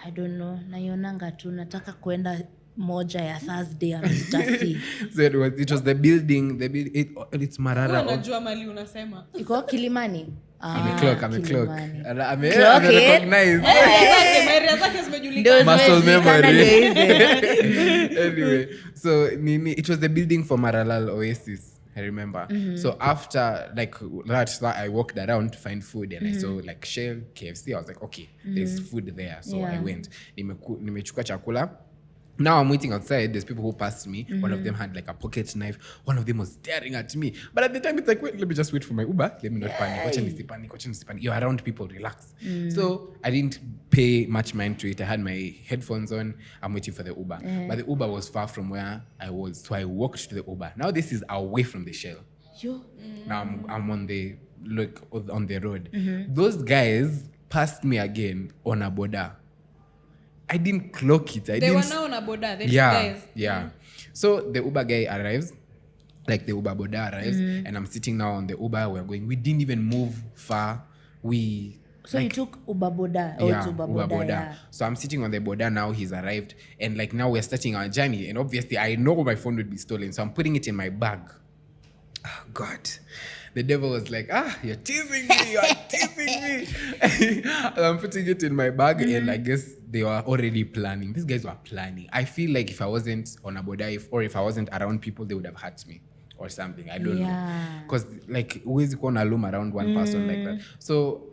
I don't know. Naionanga tu nataka kwenda moja ya Thursday ya Mr. C. So it was the building it's Marara. Unajua mali unasema. Iko Kilimani. I'm a clock. Kilimani. I'm Clock it. recognized. Area zake zimejulikana. Muscle memory. Anyway. Anyway, so it was the building for Maralal Oasis. I remember. So after like that, I walked around to find food and I saw like Shell, KFC. I was like, okay, there's food there. So I went. Nimechukua chakula. Now I'm waiting outside. There's people who passed me. One of them had like a pocket knife. One of them was staring at me. But at the time, it's like, wait, let me just wait for my Uber. Let me not panic. Watch and panic. You're around people, relax. So I didn't pay much mind to it. I had my headphones on. I'm waiting for the Uber. But the Uber was far from where I was. So I walked to the Uber. Now this is away from the Shell. Now I'm on the road. Those guys passed me again on a Boda. I didn't clock it. They were now on a Boda. They guys. Yeah. So the Uber guy arrives, like the Uber Boda arrives, and I'm sitting now on the Uber. We're going. We didn't even move far. So you took Uber Boda. Yeah, Uber Boda. Boda. Yeah. So I'm sitting on the Boda now. He's arrived, and like now we're starting our journey. And obviously, I know my phone would be stolen, so I'm putting it in my bag. Oh God. The devil was like, you're teasing me, you're teasing me. And I'm putting it in my bag and I guess they were already planning. These guys were planning. I feel like if I wasn't on a Boda or if I wasn't around people, they would have hurt me. or something. I don't know. Because like huwezi kuwa na loom around one person like that. So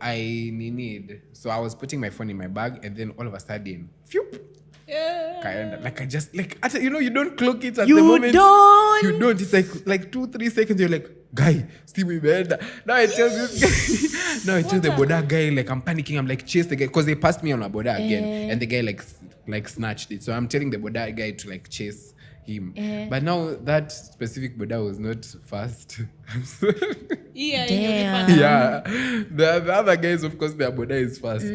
so I was putting my phone in my bag and then all of a sudden, phew, kaenda. Like I just like you don't clock it at the moment. You don't. It's like 2-3 seconds. You're like, guy, Simu imeenda. Now I tell this guy. Now I tell the Boda guy, like I'm panicking. I'm like, chase the guy because they passed me on a Boda again, and the guy like snatched it. So I'm telling the Boda guy to like chase him. But now that specific Boda was not fast. Yeah. The other guys, of course, their Boda is fast.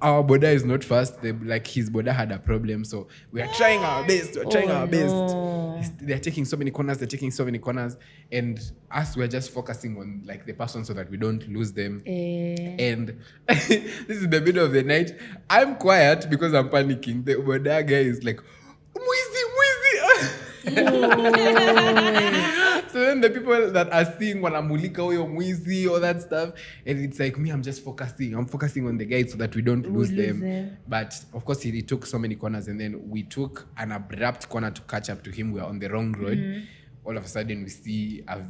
Our Boda is not fast. His Boda had a problem, so we are trying our best. They're taking so many corners, and us, we're just focusing on like the person so that we don't lose them. And this is the middle of the night. I'm quiet because I'm panicking. The Boda guy is like, Mwizi. So then the people that are seeing wanamulika huyo mwizi, all that stuff, and it's like me, I'm focusing on the guys so that we don't lose them. But of course he took so many corners, and then we took an abrupt corner to catch up to him. We are on the wrong road. All of a sudden we see a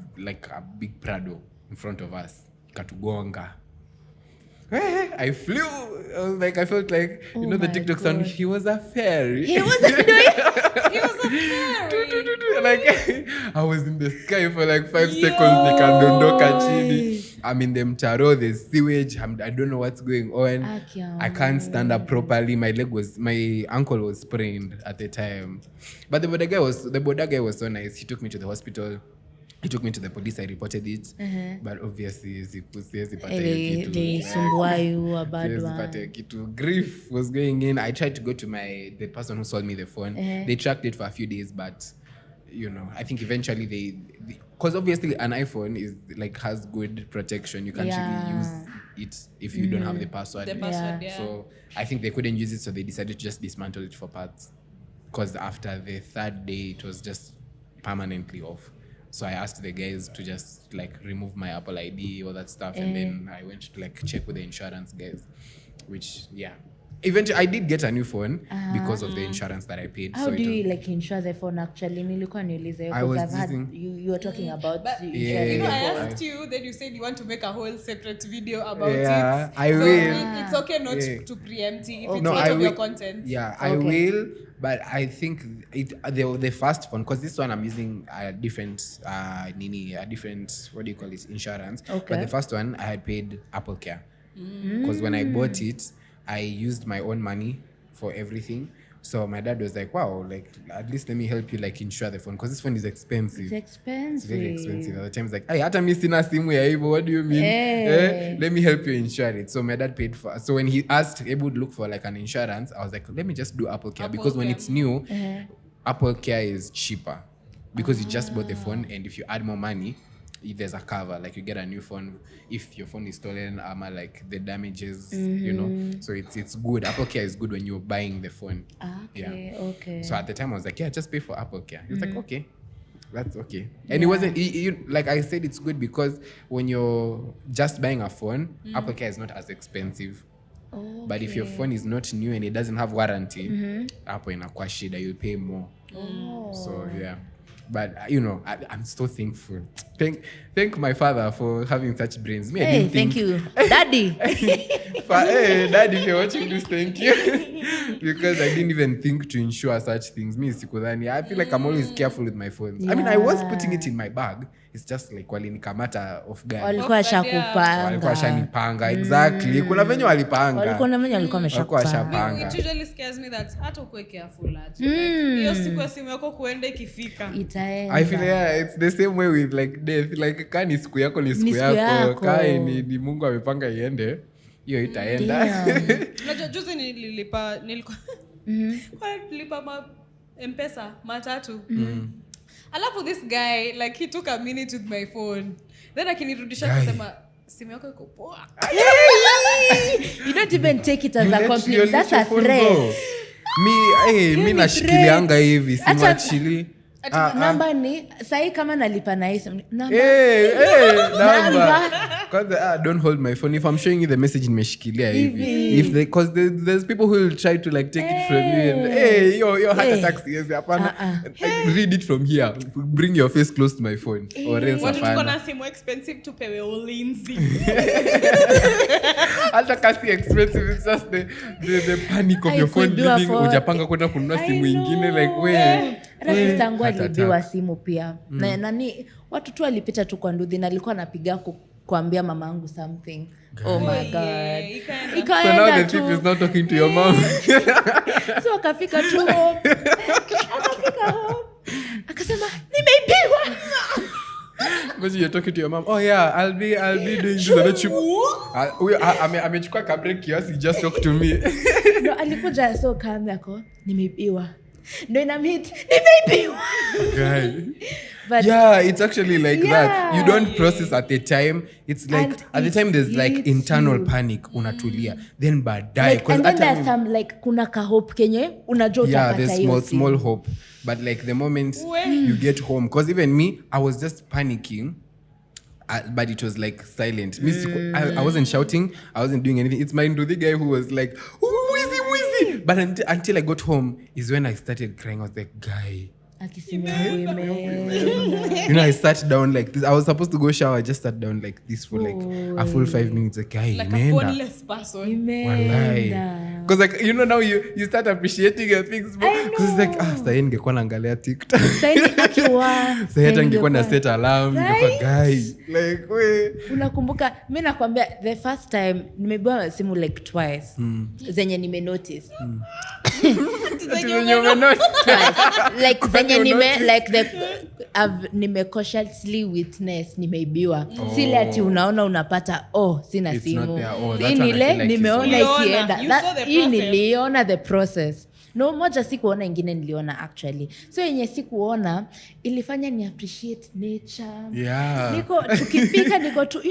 big Prado in front of us. Katugonga. I flew. I felt like, the TikTok sound. He was a fairy. He was a fairy. Like, I was in the sky for like 5 seconds. Nikadondoka chini. I'm in the mtaro. There's sewage. I don't know what's going on. I can't stand up properly. My ankle was sprained at the time. But the Boda guy was so nice. He took me to the hospital. He took me to the police. I reported it. But obviously, grief was going in. I tried to go to the person who sold me the phone. They tracked it for a few days, but I think eventually because obviously an iPhone is like has good protection. You can't really use it if you don't have the password. So I think they couldn't use it, so they decided to just dismantle it for parts. Because after the 3rd day, it was just permanently off. So I asked the guys to just like remove my Apple ID, all that stuff, and then I went to like check with the insurance guys, which eventually I did get a new phone because of the insurance that I paid. How do you like insure the phone actually? You were talking about I asked you, then you said you want to make a whole separate video about it. I will. It's okay not to preempt it if it's part of your content. I will. But I think the first phone, because this one I'm using a different what do you call it, insurance. But the first one I had paid Apple Care, because when I bought it, I used my own money for everything. So my dad was like, wow, like at least let me help you like insure the phone, because this phone is expensive. It's very expensive. At the time, it's like, hey, hata mimi sina simu ya hivyo, what do you mean? Let me help you insure it. So my dad paid for. So when he asked, he would look for like an insurance, I was like, let me just do Apple Care, because when it's new, Apple Care is cheaper because you just bought the phone, and if you add more money, there's a cover, like you get a new phone if your phone is stolen, like the damages, so it's good. Apple Care is good when you're buying the phone. Okay. So at the time I was like, just pay for Apple Care. He was like, okay, that's okay. And it wasn't like I said, it's good because when you're just buying a phone, Apple Care is not as expensive. But if your phone is not new and it doesn't have warranty, hapo inakuwa shida, you'll pay more. So but I'm so thankful. Thank my father for having such brains. I didn't think, thank you, Daddy. Daddy, if you're watching this, thank you. Because I didn't even think to insure such things. I feel like I'm always careful with my phones. I mean, I was putting it in my bag. It's just like walinikamata off guard. Walikuwa shanipanga. Exactly. Kuna venye walipanga. It usually scares me that hata ukwe careful aje. Hiyo siku ya simu yako kuenda ikifika. I feel it's the same way with like death. Like kani siku yako ni siku yako. Kai ni Mungu amepanga iende. Hiyo itaenda. Unajua juzi nilikuwa M-Pesa matatu. Alafu this guy, like he took a minute with my phone. Then akinirudisha kusema simu yako iko poa. You don't even take it as a compliment. That's a threat. Mi nashikilianga hivi simu actually. Namba ni sahi kama nalipa na hii namba. Namba. Because don't hold my phone. If I'm showing you the message nimeshikilia hivi. If because there's people who will try to like take it from you and hey, your heart attack yes, hapana. Read it from here. Bring your face close to my phone or else hapana. Simu expensive tupewe ulinzi. Hata kasi expensive, it's just the panic of your phone leaving. Ujapanga kwenda kununua simu ingine like Rafiki yangu alibiwa simu pia. Na nani watu tu walipita tu kwa nduthi na alikuwa anapiga kuambia mama yangu something. Oh my god. So now the thief is not talking to your mom. So akafika home. Akasema nimeibiwa. Imagine you're talking to your mom. Oh yeah, I'll be doing this. Amechukua ka break kiasi, just talk to me. No, alikuja so calm yako. Nimeibiwa. No, nimeibiwa. Guy. But yeah, it's actually like that. You don't process at the time. It's like and at the time there's like internal panic unatulia. Then baadaye like, and then there's some like kuna ka hope kenye unajua utapata hiyo. Yeah, there's small hope. But like the moment you get home, because even me, I was just panicking. But it was like silent. I wasn't shouting. I wasn't doing anything. It's my Nduthi guy who was like, wheezy. But until I got home is when I started crying. I was like, guy. I sat down like this. I was supposed to go shower. I just sat down like this for like a full 5 minutes. Like a phoneless person. Because like now you start appreciating your things more. Because it's like sasa ningekuwa naangalia TikTok. Sasa hata ningekuwa na set alarm. Ningekuwa guy. Like unakumbuka mimi nakwambia the first time nimebua simu like twice. Zenye nime notice. Like zenye nime cautiously witness nimeibiwa. Sile ati unaona unapata sina simu. Ile nimeona ikienda. Hii niliona the process. No moja sikuona ingine niliona actually. So yenye sikuona ilifanya ni appreciate nature. Yeah. Tukipika niko tu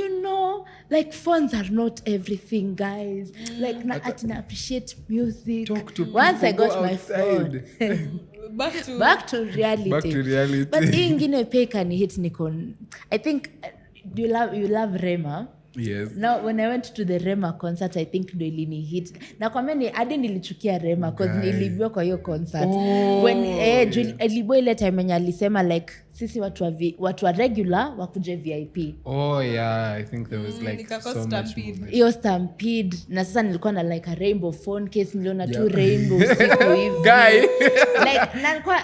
like phones are not everything guys. Like na appreciate music. Once I got my phone. Back to reality. But hii ingine peka ni hit niko. I think you love Rema. Yes. Now when I went to the Rema concert I think ndo ilini hit. Na kwa mimi hadi nilichukia Rema because nilibiwa kwa hiyo concert. When ilibwa ile time yenye alisema like sisi watu wa regular wakuje VIP. Oh yeah, I think there was like so much hiyo stampede na sasa nilikuwa na like a rainbow phone case niliona tu rainbow siku hivi. Guy. Like nalikuwa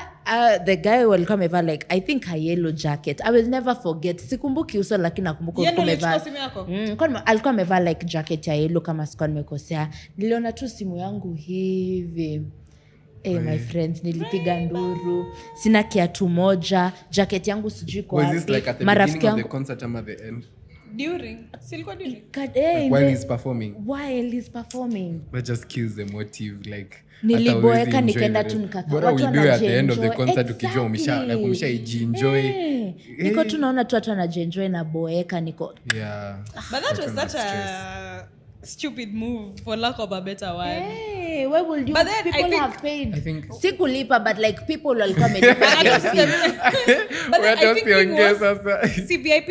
the guy walikuwa amevaa like I think a yellow jacket. I will never forget. Sikumbuki uso lakini nakumbuka alikuwa amevaa. Alikuwa amevaa like jacket ya yellow kama sikuwa nimekosea. Niliona tu simu yangu hivi. My friends nilipiga nduru. Sina kiatu moja. Jacket yangu sijui kwa wapi. Was this like at the beginning of the concert or at the end? During. Silikuwa during. While he's performing. That just kills the motive like niliboeka nikaenda tu nikaka watu wanaenjoy at the end of the concert ukijua umeshaenjoy. Niko tu naona tu watu wanaenjoy na boeka niko. Yeah. But that was such a stupid move for lack of a better word. Why would you? But then people have paid. I think sikulipa but like people will come and but then I think CVIP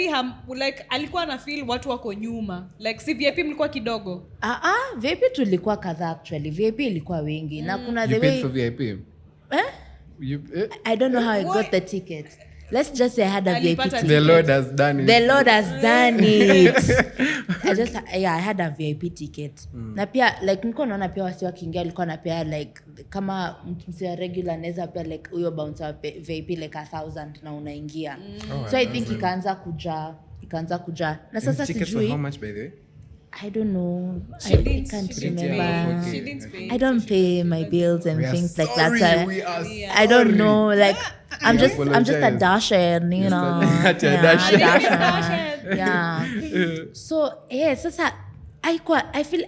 like alikuwa na feel watu wako nyuma. Like CVIP mlikuwa kidogo. VIP tulikuwa kadhaa actually. VIP ilikuwa wengi. Na kuna the way way you paid for VIP. I don't know how I got the ticket. Let's just say I had a VIP ticket. The Lord has done it. I had a VIP ticket. Na pia like niko naona pia wasi wakiingia alikuwa na pia like kama mtu regular anaweza pia like huyo bouncer VIP like 1,000 na unaingia. So I think ikaanza kuja. Na sasa sijui how much by the way? I don't know. I can't remember. She didn't pay. I don't pay my bills and things like that. So I don't know. Like I'm just a dasher, you know. Yeah. So sasa I feel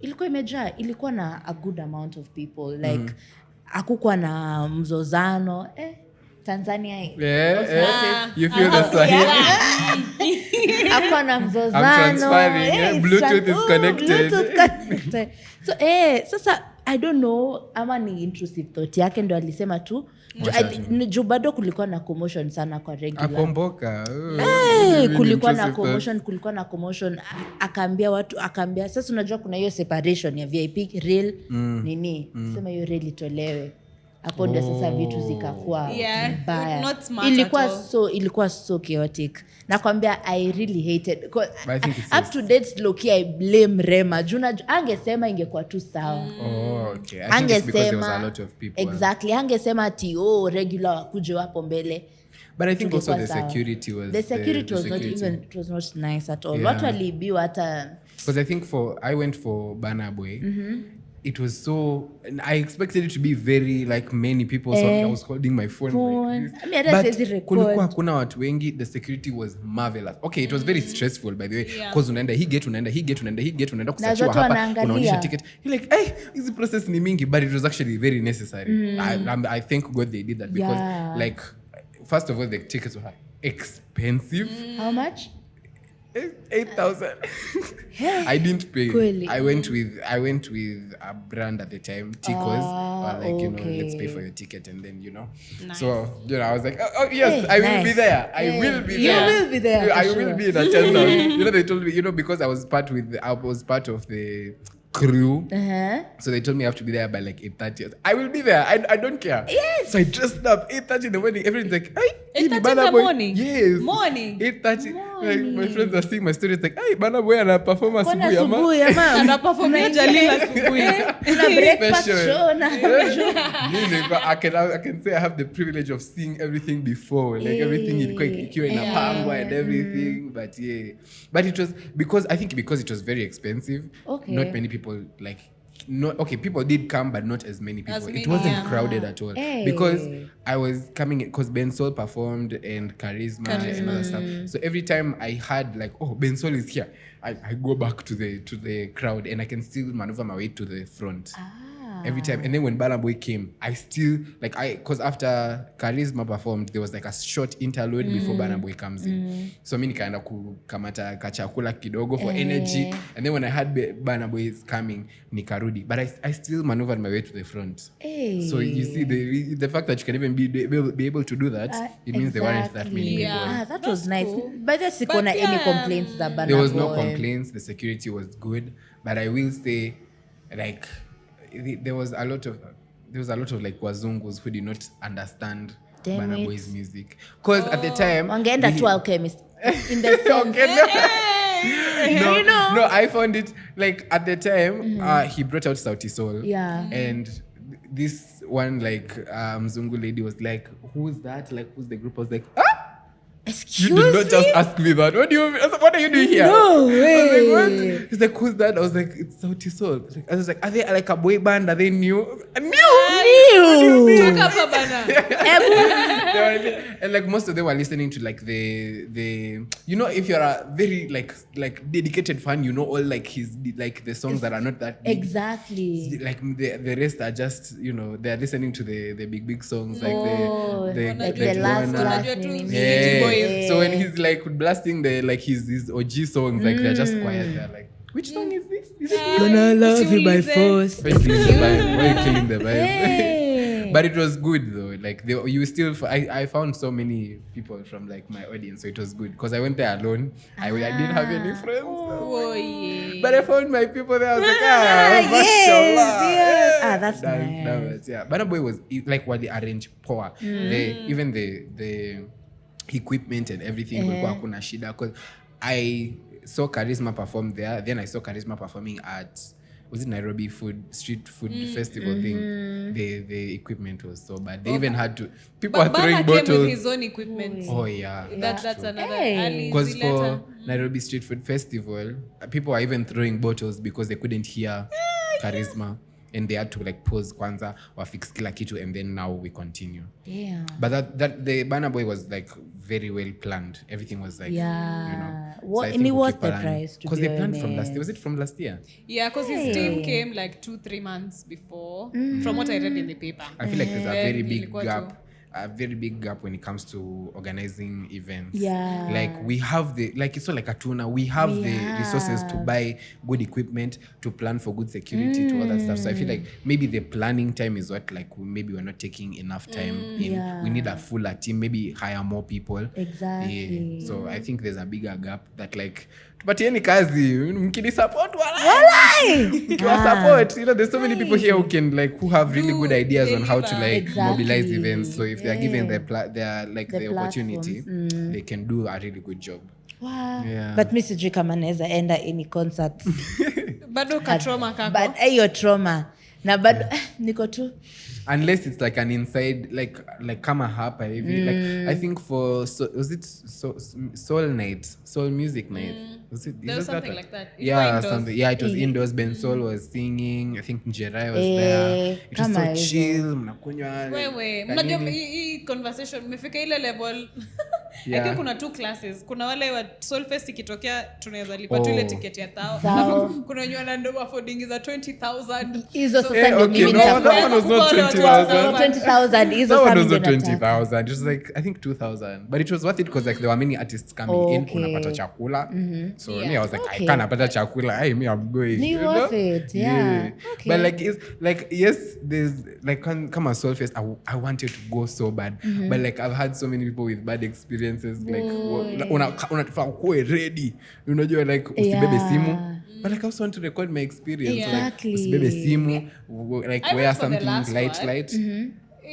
ilikuwa imejaa, ilikuwa na a good amount of people. Like hakukuwa na mzozano. Tanzania. You feel the Swahili. Hakuwa na mzozano. I'm transferring. Bluetooth is connected. So sasa I don't know ama ni intrusive thought yake ndo alisema tu Juu bado kulikuwa na commotion sana kwa regular. Akomboka. Kulikuwa na commotion. Akaambia sasa unajua kuna hiyo separation ya VIP real nini. Sema hiyo real itolewe. Hapo ndio sasa vitu zikakuwa mbaya. Ilikuwa so chaotic. Nakwambia I really hated. Up to date low-key I blame Rema. Juna angesema ingekuwa tu sawa. Okay. I think it's because there was a lot of people. Exactly. Angesema ati regular wakuje wapo mbele. But I think also the security was not even, it was not nice at all. Watu waliibiwa hata because I think I went for Burna Boy. It was so I expected it to be very like many people, so I was holding my phone like this. But kulikuwa kuna watu wengi. The security was marvelous. Okay, it was very stressful by the way because unaenda hii gate unaenda kusearchiwa hapa unaonyesha ticket. You're like easy process ni mingi, but it was actually very necessary. I thank God they did that because like first of all the tickets were expensive. How much? 8,000. I didn't pay. Really? I went with a brand at the time, Ticos, or like let's pay for your ticket and then Nice. So I was like, oh yes, I will be there. I will be there. You will be there. I will be in attendance. They told me because I was part of the crew. So they told me I have to be there by like 8:30. I will be there. I don't care. Yes. So I dressed up 8:30 in the morning. Everyone's like, hey, 8:30 in the morning? Yes. Morning. 8:30. Like my friends are seeing my stories like, hey, Burna Boy ana perform asubuhi ama. Ana perform Jahleel asubuhi. Kuna breakfast show na I can say I have the privilege of seeing everything before. Like everything ikiwa inapangwa and everything. But it was because it was very expensive. Okay. Not many people people did come, but not as many people. It wasn't crowded at all. Because I was coming because Ben Sol performed and Charisma and other stuff. So every time I had like, oh, Ben Sol is here, I go back to the crowd and I can still maneuver my way to the front. Every time. And then when Burna Boy came, I still because after Charisma performed, there was like a short interlude before Burna Boy comes in. So mimi nikaenda kukamata kachakula kidogo for energy. And then when I had Burna Boy coming, nikarudi. But I still maneuvered my way to the front. So you see the fact that you can even be able to do that, it means there weren't that many people. That was nice. Cool. But there's any complaints that Burna Boy. There was no complaints. The security was good. But I will say, like, there was a lot of like wazungus who did not understand Burna Boy's music because at the time wangeenda to alchemist in the sense no I found it like at the time he brought out Sauti Sol and this one like mzungu lady was like, who's that, like who's the group? I was like, excuse you did not just ask me that. What are you doing here? No way. I was like, what? He's like, who's that? I was like, it's Sauti Sol. I was like, are they like a boy band? Are they new? New. Talk about Burna. And like most of them were listening to like the if you're a very like dedicated fan, all like his like the songs that are not that big. Exactly. Like the rest are just they're listening to the big songs like the last So when he's like blasting his OG songs, like they're just quiet. They're like, which song is this? Gonna love you by force. Why are you killing the vibe? But it was good though. Like I found so many people from like my audience, so it was good because I went there alone. I didn't have any friends. But I found my people there. I was like, mashallah. Yeah. That's nice. Yeah, Burna Boy was like what they arranged power. Even the equipment and everything kulikuwa kuna shida because I saw Charisma perform there, then I saw Charisma performing at was it Nairobi street food festival thing. The equipment was so bad. They even had to people but are throwing Burna bottles. came with his own equipment. Oh yeah. That's another because for Nairobi street food festival, people are even throwing bottles because they couldn't hear Charisma. And they had to like pause kwanza or fix kila kitu and then now we continue. Yeah. But that the Burna Boy was like very well planned. Everything was like What and it was the price to because they planned from last year. Was it from last year? Yeah, because his team came like 2-3 months before from what I read in the paper. I feel like there's a very big gap. a very big gap when it comes to organizing events. Yeah. Like we have it's not like a tuna. We have the resources to buy good equipment, to plan for good security, to all that stuff. So I feel like maybe the planning time is what like maybe we're not taking enough time in. Yeah. We need a fuller team, maybe hire more people. Exactly. Yeah. So I think there's a bigger gap that like tupatieni kazi mkini support support. You know, there's so many people here who have really good ideas on how to like mobilize events. So if they're given the opportunity, they can do a really good job. Wow. Yeah. But mi sijui kama naweza enda any concert. Bado katrauma kako. But hiyo trauma na bado niko tu unless it's like an inside like kama hapa hivi like I think for soul music night there was something like that. It was indoors. Ben Soul was singing. I think Njerai was there. It was so chill. Mnakunywa wewe mnajua hii conversation imefika ile level. I think kuna 2 classes. Kuna wale wa Soulfest ikitokea tunaweza lipa tu ile ticket ya tao. Kuna wenye wana affording za 20,000. Hizo sasa ndio mimi that one was not 20,000. 20,000 hizo that sasa one was ndio not 20,000. It was like I think 2,000. But it was worth it because like there were many artists coming in. Unapata chakula. So me I was like I can't pata chakula. Hey, me I'm going. Ni worth it. Yeah. Okay. But like it's like yes there's like come on Soulfest I wanted to go so bad. But like I've had so many people with bad experiences like unataka kuwe ready. Unajua like usibebe simu. But like I also want to record my experience. Exactly. Like usibebe simu like wear something light.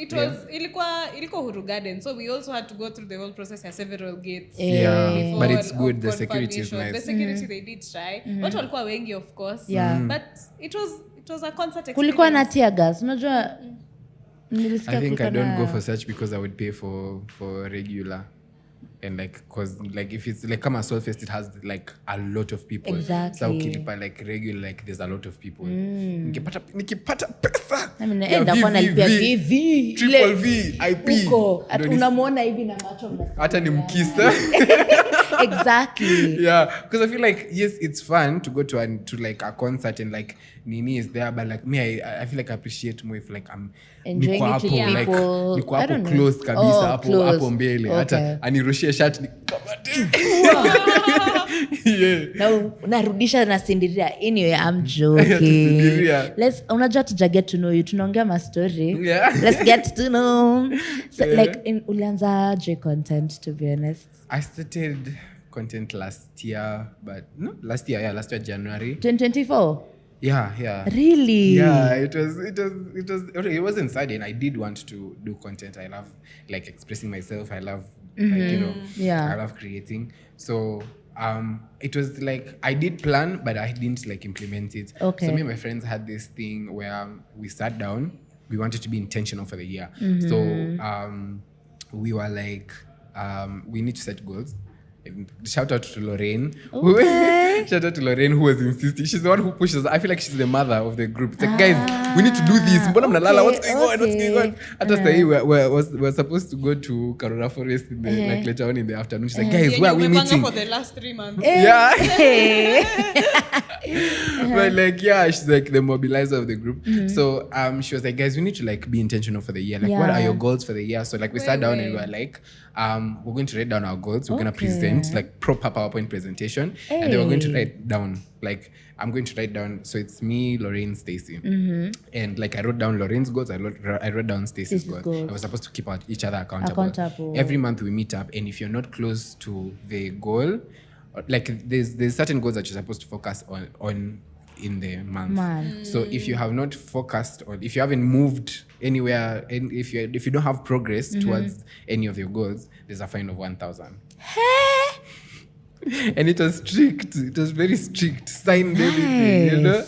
It was ilikuwa Huru Garden, so we also had to go through the whole process at several gates. Yeah, but it's good. The security is nice. The security they did try. Watu walikuwa wengi of course. But it was a concert experience. Kulikuwa na tear gas. Unajua I think I don't go for such because I would pay for regular. And like cause like if it's like come a Soulfest it has like a lot of people. Exactly. So ukilipa like regular like there's a lot of people. Nikipata pesa. Naenda kwa nalipia VV triple V IP. Uko unamuona hivi na macho mnasikia. Hata ni mkisa. Exactly. Yeah, because I feel like yes it's fun to go to like a concert and like Nini is there but like me I feel like I appreciate more if like I'm enjoying it to like people. niko hapo close kabisa hapo mbele hata anirushie shirt ni yeah. Narudisha na Cinderella. Anyway, I'm joking. Unajua tuja get to know you. Tunaongea ma story. Yeah. Let's get to know. So, like ulianza J content to be honest. I started content last year January 2024. Yeah. Really? Yeah, it wasn't sudden. I did want to do content. I love like expressing myself. I love I love creating. So it was like I did plan but I didn't like implement it. Okay. So me and my friends had this thing where we sat down. We wanted to be intentional for the year. So we were like we need to set goals. Shout out to Lorraine. Okay. Shout out to Lorraine who was insisting. She's the one who pushes. I feel like she's the mother of the group. It's like, guys, we need to do this. Mbona mnalala? What's going on? At last we're supposed to go to Karura Forest in the, like later on in the afternoon. She's like, guys, where are we meeting? For the last 3 months. Yeah. But like, yeah, she's like the mobilizer of the group. So she was like, guys, we need to like be intentional for the year. Like, what are your goals for the year? So like we sat down and we were like, we're going to write down our goals. We're going to present like proper PowerPoint presentation. And then we're going to write down, like, I'm going to write down, so it's me, Lorraine, Stacy. And like I wrote down Lorraine's goals, I wrote down Stacy's goals. I was supposed to keep each other accountable. Every month we meet up, and if you're not close to the goal, like there's certain goals that you're supposed to focus on in the month. So if you have not focused on, if you haven't moved anywhere, and if you don't have progress towards any of your goals, there's a fine of 1,000. And it was strict. It was very strict. Signed everything, you know.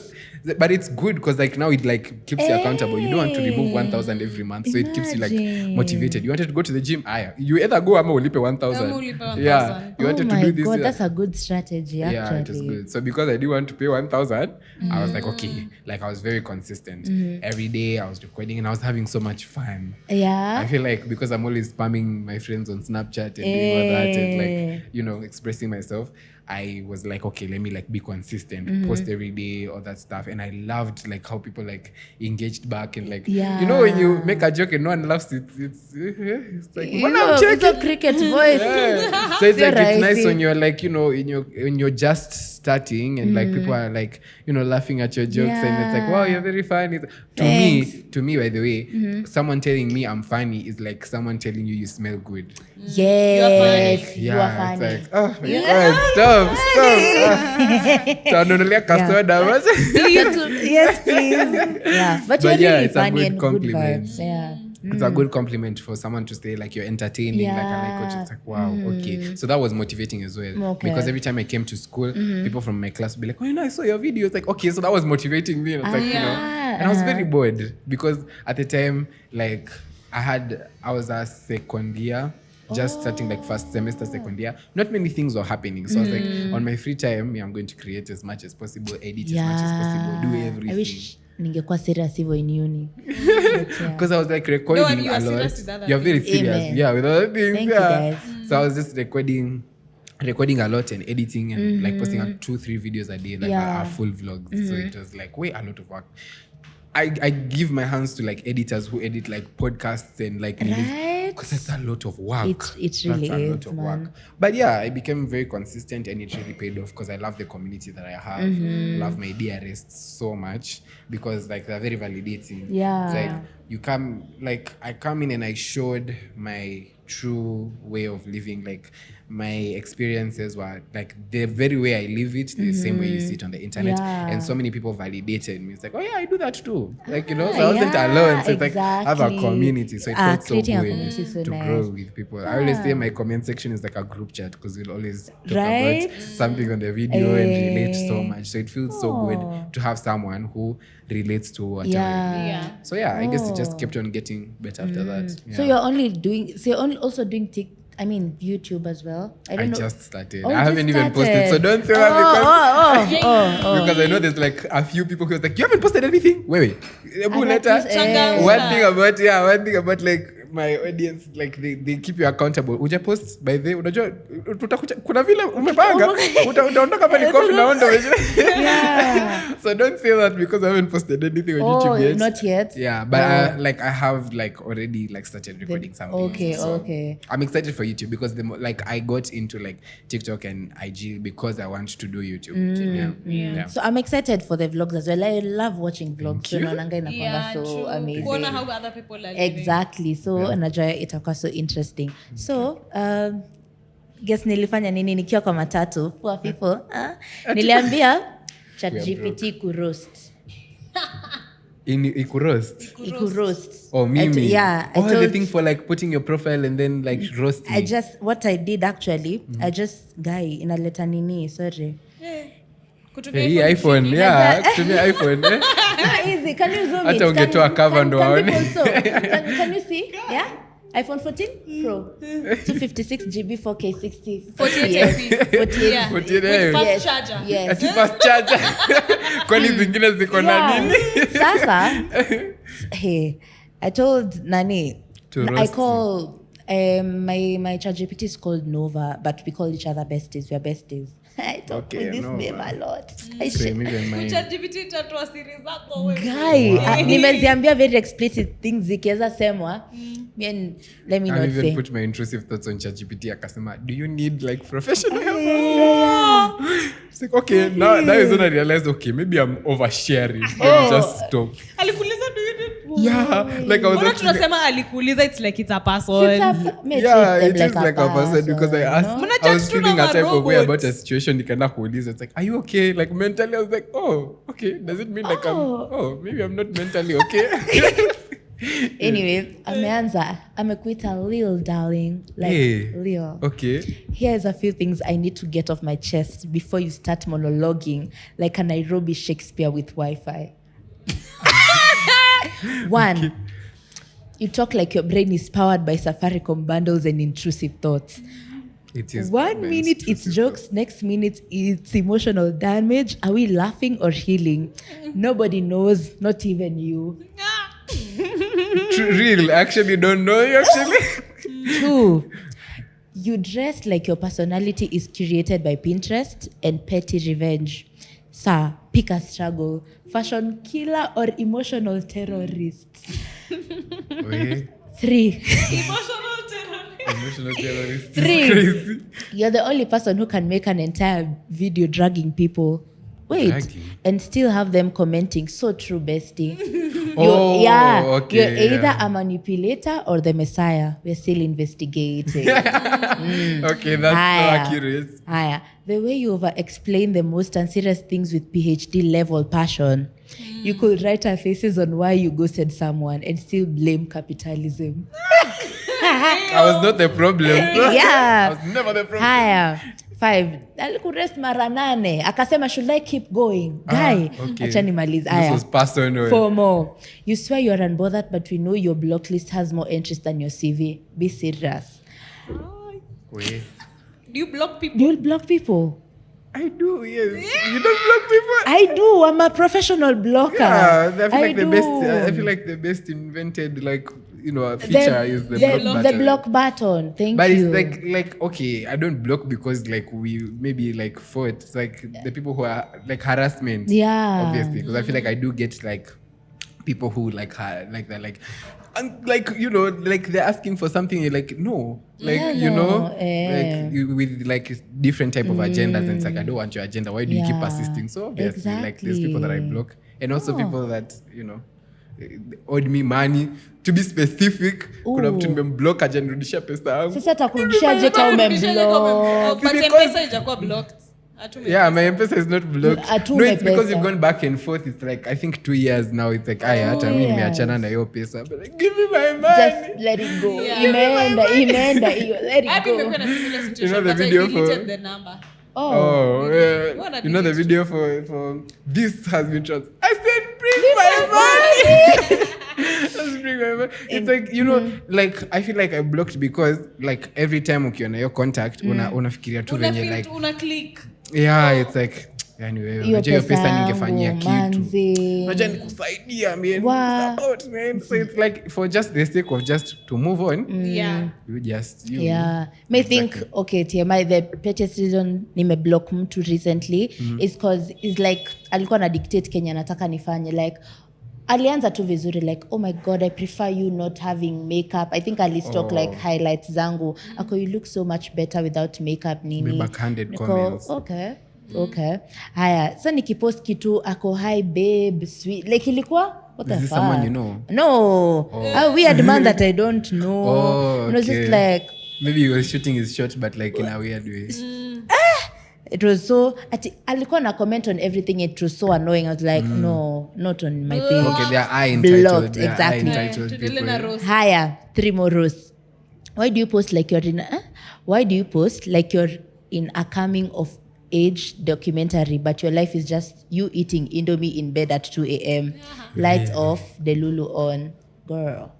But it's good because like now it like keeps you accountable. You don't want to remove 1,000 every month, so it keeps you like motivated. You wanted to go to the gym, you either go or ulipe 1,000. Yeah, you wanted to do this. God, that's a good strategy. Actually. Yeah, it was good. So because I didn't want to pay 1,000, I was like, okay, like I was very consistent. Every day I was recording and I was having so much fun. Yeah, I feel like because I'm always spamming my friends on Snapchat and doing all that and like expressing myself. I was like, okay, let me like be consistent, post every day, all that stuff. And I loved like how people like engaged back and like, you know, when you make a joke and no one laughs, it's like, what I'm It's checking. a cricket voice. Yeah. So it's like, it's nice Rising. when you're like, you know, when you're just starting and like people are like, you know, laughing at your jokes and it's like, wow, you're very funny. To me, by the way, someone telling me I'm funny is like someone telling you smell good. Yes, you are Yeah, funny. it's like, oh my God, stop. Tanunulia kasoda, but- Yes, please. Yeah, but you're yeah, really it's a funny good and compliment. good vibes. Yeah. It's a good compliment for someone to say like you're entertaining, like I like what it's like, wow, okay. So that was motivating as well. Okay. Because every time I came to school, people from my class would be like, oh, you know, I saw your video. It's like, okay, so that was motivating me. And it's like, you know, and I was very bored because at the time, like I was a second year, just starting like first semester, second year. Not many things were happening. So I was like, on my free time, I'm going to create as much as possible, edit as much as possible, do everything. I wish ningekuwa serious hivyo in uni. Because I was like recording No, you a are lot. serious with other You're very things. serious. Amen. Yeah, with other things. Thank you, yeah. guys. So I was just recording a lot and editing and like posting out 2-3 videos a day, like a full vlog. So it was like way a lot of work. I give my hands to like editors who edit like podcasts and like because that's a lot of work. It really that's a is, lot of man. work. But yeah, I became very consistent and it really paid off because I love the community that I have. Love my DRS so much because like they're very validating. Yeah. It's like you come, like I come in and I showed my true way of living, like my experiences were like the very way I live it, the same way you see it on the internet. Yeah. And so many people validated me. It's like, oh yeah, I do that too. Like, you know, so I wasn't alone. So it's like I have a exactly. community. So it felt so Creating a good community is so to nice. grow with people. I always say my comment section is like a group chat because we'll always talk Right? about something on the video and relate so much. So it feels so good to have someone who relates to whatever. Yeah. So yeah, I guess it just kept on getting better after that. Yeah. So you're also doing YouTube as well. I don't know. just started. Oh, I haven't just even posted, so started. don't say that Oh. because I know there's like a few people who are like, you haven't posted anything? Wait. I Later. noticed, One thing about like my audience, like they keep you accountable. Uja post by the unajua kuna vile umepanga utaondoka hapa ni coffee na ondo. Yeah. So don't say that because I haven't posted anything on YouTube yet. Not yet. Yeah, but I have like already like started recording something. Okay. I'm excited for YouTube because I got into like TikTok and IG because I want to do YouTube. Yeah. So I'm excited for the vlogs as well. I love watching vlogs. So you. naonanga inakuanga so true. amazing. Kuona how other people are living. Exactly. So najua itakuwa so interesting. So guess nilifanya nini nikiwa kwa matatu for people. Niliambia ChatGPT kuroast. Ikuroast. Oh, mimi. I the told thing for like putting your profile and then like roasting. what I did actually, I just inaleta nini, sorry. Kutumia Hii iPhone, yeah, kutumia iPhone. Easy, can you zoom Hata it? ungetoa cover ndo waone. Can you see? Yeah? iPhone 14 Pro 256 GB 4K 60 48 MP. 48 Yeah. 48 With fast Yes. charger. Yes. Ati fast charger. Kwani zingine ziko na Yeah. nini? Sasa hey, I told Nani To I roast call my ChatGPT is called Nova, but we call each other besties. We are besties. I talk Okay, with this Nova. name a lot. Same, even mine. ChatGPT itatoa siri zako wewe. Guy, nimeziambia very explicit things zikiweza semwa. Let me I not even say. put my intrusive thoughts on ChatGPT akasema, do you need like professional help? It's like, okay, now is when I realized, okay, maybe I'm oversharing. Let me just stop. Alikuuliza do you need? Yeah, like I was Mbona actually, tunasema alikuuliza it's like it's a person. yeah, it is like a person because I asked, no? I was Mnajudge feeling a tuna type of way robot. about a situation. Nikaenda kuuliza, it's like, are you okay? Like mentally, I was like, oh, okay. Does it mean like maybe I'm not mentally okay? Anyway, amekuita Lil darling. Like Hey. Lil. Okay. Here's a few things I need to get off my chest before you start monologuing like a Nairobi Shakespeare with Wi-Fi. One, you talk like your brain is powered by Safaricom bundles and intrusive thoughts. It is. 1 minute it's jokes, next minute it's emotional damage. Are we laughing or healing? Nobody knows, not even you. Real. Actually, don't know you actually. 2, You dress like your personality is curated by Pinterest and petty revenge. Sir, pick a struggle. Fashion killer or emotional terrorist? Wait. 3. Emotional terrorist. 3. Crazy. You're the only person who can make an entire video dragging people. Wait, Dragging? and still have them commenting. So true, bestie. Okay. You're either a manipulator or the messiah. We're still investigating. Okay, that's so accurate. Higher. The way you over-explain the most unserious things with PhD level passion. You could write our faces on why you ghosted someone and still blame capitalism. I was not the problem. Yeah. I was never the problem. Higher. 5. Alikurest mara 8. Akasema, should I keep going? Guy, okay. acha nimalize. This was personal. 4 more. You swear you're unbothered, but we know your block list has more entries than your CV. Be serious. Wait. Do you block people? Do you block people? I do, yes. You don't block people? I do. I'm a professional blocker. Yeah, I do. feel like the best invented, like, you know, feature is the block button. The block button. Thank but you. It's like, okay, I don't block because like we maybe like fought. It's like the people who are like harassment. Yeah. Obviously, because I feel like I do get like people who like that, like, and like, you know, like they're asking for something, you're like, no, like, Yeah, you know, no, like with like different type of agendas, and it's like, I don't want your agenda. Why do you keep Yeah, persisting? So obviously, like there's exactly. people that I block, and also people that, you know, owed me money. To be specific, kuna mtu nimemblock ajanirudishia pesa yangu. Sasa atakurudishaje kama umemblock? But M-Pesa ijakuwa blocked. Yeah, my M-Pesa is not blocked. Atume No, it's because pesa. you've gone back and forth. It's like, I think 2 years now. It's like, hata mimi nimeachana na hiyo pesa. But like, give me my money. Just let it go. Yeah. Imeenda hiyo. Let it I've been go. in a similar situation, You know the but video I deleted for- the number. Oh, yeah. What You know the delete? video for this has been transferred. I said, bring my money. Just bring my money. It's like, you know, like I feel like I blocked because like every time ukiona your contact, unafikiria tu venye like, Una click. yeah, it's like, yani wewe Hiyo unajua hiyo pesa pesa ningefanyia yangu, kitu. manzi. Unajua nikusaidia, man. Wow. It's about, man. So it's like for just the sake of just to move on, Yeah. you Yeah. May think, okay, TMI, the pettiest reason nimeblock mtu recently is because it's like alikuwa na dictate Kenya nataka nifanye, like alianza tu vizuri, like, oh my god, I prefer you not having makeup. I think alistock like highlights zangu. Ako, you look so much better without makeup nini. Be backhanded Niko, comments. Okay. Haya, so nikipost kitu ako, hi babe, sweet. Like ilikuwa, what the Is this fuck? someone you know? No. A weird man that I don't know. Oh, It was just okay. like, Maybe he was shooting his shot, but like in a weird way. it was so alikuwa na comment on everything. It was so annoying. I was like, no, not on my page. Okay, they are eye entitled. Blocked, They are exactly. eye-entitled Tuendelee na people. roast. Haya, 3 more rows. Why do you post like you're in a coming of age documentary, but your life is just you eating Indomie in bed at 2 a.m. Lights off, the Lulu on. Girl.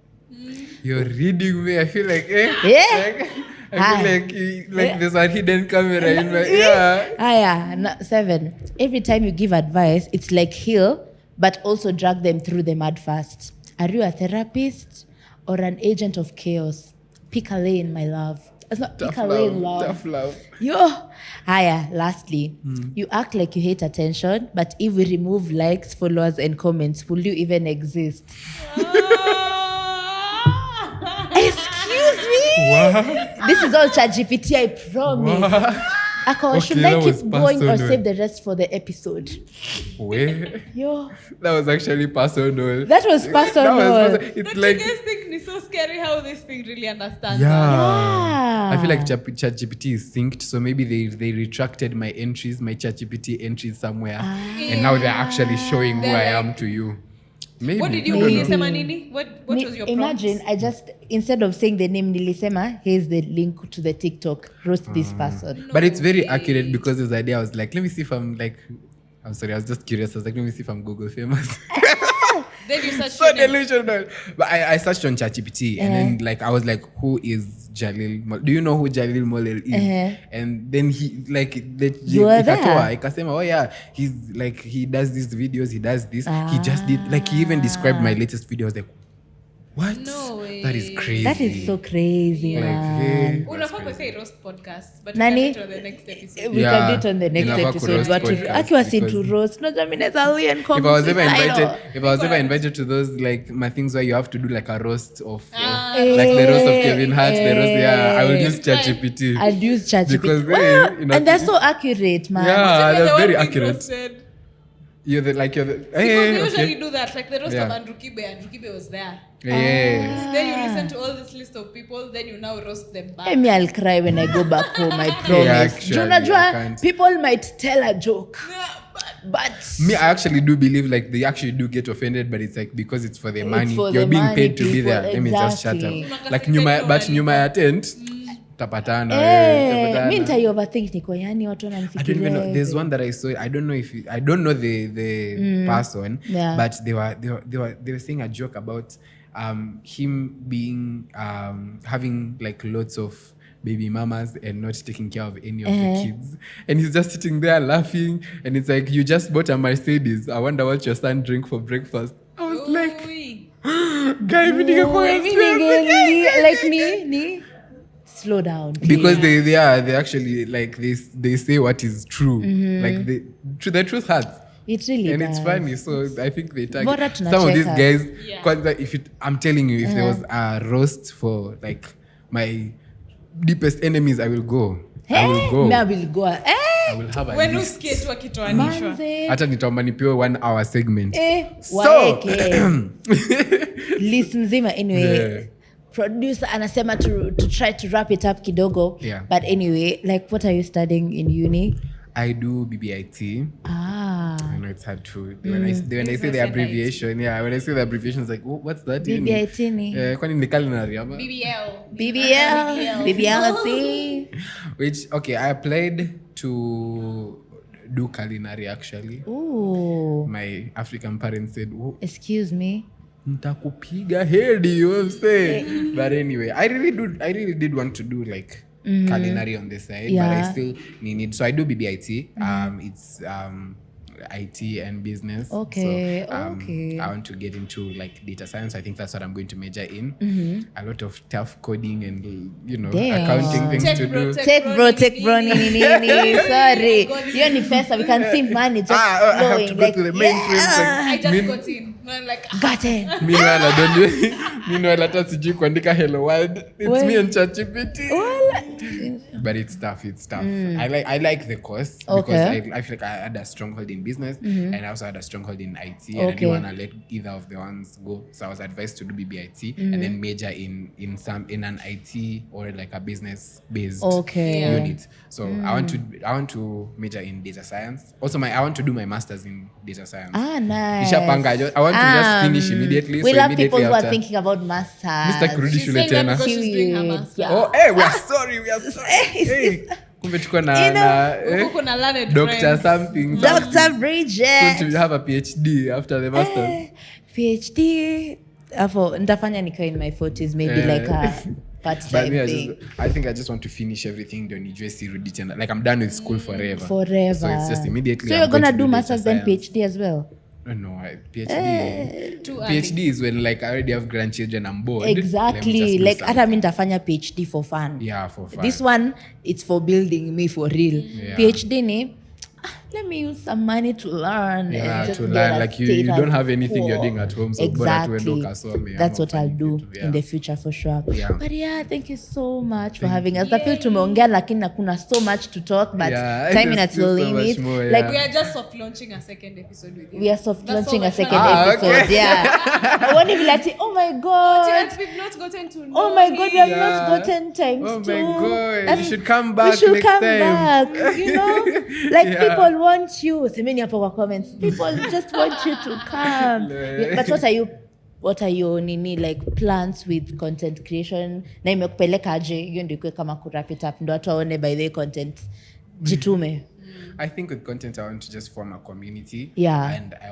You're reading me. I feel like, Yeah. Like, I Hi. feel like there's a hidden camera in my yeah. 7. Every time you give advice, it's like heal, but also drag them through the mud fast. Are you a therapist or an agent of chaos? Pick a lane, my love. It's not pick a lane, love. Tough love. Yo. Lastly, you act like you hate attention, but if we remove likes, followers, and comments, will you even exist? Excuse me? Wow. This is all ChatGPT, I promise. Ako, should Okay, I that keep was going or personal. save the rest for the episode? Wait. Yo, That was actually personal. that was personal. It's But like, you guys think it's so scary how this thing really understands yeah. us. I feel like ChatGPT is synced, so maybe they retracted my entries, my ChatGPT entries somewhere, and now they're actually showing who I am to you. Maybe. What did you I don't know. ulisema nini? What was your prompt? Imagine, I just, instead of saying the name nilisema, here's the link to the TikTok. Roast this person. But it's very accurate because this idea, I was like, let me see if I'm like, I'm sorry, I was just curious. I was like, let me see if I'm Google famous. Then you search So your name. delusional. But I searched on ChatGPT and then like I was like, who is Jahleel? Do you know who Jahleel Molel is? And then he like You were there. ikasema, oh yeah, he's like he does these videos, he does this. He just did like he even described my latest video. I was like, What? No way. That is crazy. That is so crazy, Like, man. Unafaa kuweka roast podcast, but Nani? we can do it on the next episode. We can do it on the next inafaa episode. kuroast But podcast akiwa si because to roast. Unajua mimi naweza lia and if I was ever suicidal. invited to those like my things where you have to do like a roast of like the roast of Kevin Hart, the roast, I will use ChatGPT. I'll use ChatGPT. Because Well, you know, and they're so accurate, man. Yeah, You're the they're one very being accurate. roasted. You're the Because they usually do that, like the roast of Andrew Kibe was there. Yeah. Then you listen to all this list of people, then you now roast them back. Hey, me, I'll cry when I go back home, I promise. actually, I Unajua, can't. people might tell a joke, Yeah, but Me, I actually do believe like they actually do get offended, but it's like because it's for the money. for You're the being money, paid to be people, there. Let me just shut exactly. up. Like nyuma ya tent, tapatana. mi nitai overthink niko yani watu I don't wananifikiria even know. There's hivi. one that I saw. I don't know the person, Yeah. but they were saying a joke about him being having like lots of baby mamas and not taking care of any of the kids, and he's just sitting there laughing, and it's like, you just bought a Mercedes. I wonder what your son drink for breakfast. I was like, guy, Mimi like ni slow down, please. because they actually like they say what is true, like the truth hurts. It really And does. it's funny, so I think they tag Bora some of these tunacheka. guys. Yeah. Kwanza, I'm telling you, if there was a roast for like my deepest enemies, I will go. I will go. Me, I will go. I will have a When list. usikie tu akitoanishwa. Manze. Hata nitaomba nipewe 1 hour segment. So Waeke. List nzima anyway. Yeah. Producer anasema to try to wrap it up kidogo. Yeah. But anyway, like what are you studying in uni? I do BBIT. I know it's hard to when I say the Business abbreviation. Yeah, when I say the abbreviation, it's like, oh, what's that? BBIT ni? Kwani ni culinary ama? BBL. Which, okay, I applied to do culinary actually. Ooh. My African parents said, oh, Excuse me. ntakupiga hedi, you know what I'm saying? But anyway, I really did want to do like culinary on the side, but I Yeah. still need. So I do BBIT. It's IT and business. Okay, So, okay. I want to get into like data science. I think that's what I'm going to major in. A lot of tough coding and Damn. accounting things Tech to bro, do. Take bro, nini. Sorry. Hiyo ni pesa. We can see money just I have to flowing. go Like, to the mainframe. I just got in. I'm like, got it. Meanwhile, hata sijui kuandika hello world. It's Well- me and ChatGPT. Well, But it's tough. I like the course because Okay. I feel like I had a stronghold in business and I also had a stronghold in IT, and I Okay. didn't want to let either of the ones go. So I was advised to do BBIT and then major in an IT or like a business based Okay. unit. So I want to major in data science. Also, I want to do my masters in data science. nice. Ishapanga, I want to just finish immediately. We so love immediately people who are after- thinking about masters. Mr. Kurudi she's shule saying that tena. because she's doing her Cute. master's. Yeah. Oh, hey, we are sorry. Hey, kumbe tuko na Huku kuna learned Dr. friends. something. Dr. Soon Bridget. to have a PhD after the masters. PhD. Nitafanya nikiwa in my 40s, maybe like a But part-time me, thing. I think I just want to finish everything. Ndio nijue sirudi tena. Like I'm done with school forever. Forever. So it's just immediately. So I'm you're going gonna to do data masters then science. PhD as well? No, PhD. Too early. PhD is when like I already have grandchildren. I'm bored. Let me Exactly. just do Like hata something. mi nitafanya PhD for fun. Yeah, for fun. This one, it's for building me for real. Yeah. PhD ni, let me use some money to learn. Yeah, and just to get learn. a Like you status don't have anything you're quo. doing at home, so bora tuende Exactly. ukasome, That's ama what I'll ufanye do kitu, in the future for sure. Yeah. But yeah, thank you so much for having us. I feel tumeongea lakini kuna so much to talk, but Yeah, time there's in at still so limit. much more, Like We are just soft launching a second episode with you. we are soft That's launching all a we're second trying. episode. okay. Yeah. What if like, oh my god. But we've not gotten to know Oh my god, we have him. not gotten times Oh my two. god, That's- you should come back we should next come time. back, you know? Like Yeah. people want you. Semeni hapo kwa comments. People just want you to come. Yeah, but what are your nini like plans with content creation? Na imekupeleka aje? Hiyo ndio ikuwe kama ku wrap it up. Ndio watu waone by the way content. Jitume. I think with content, I want to just form a community. Yeah. And I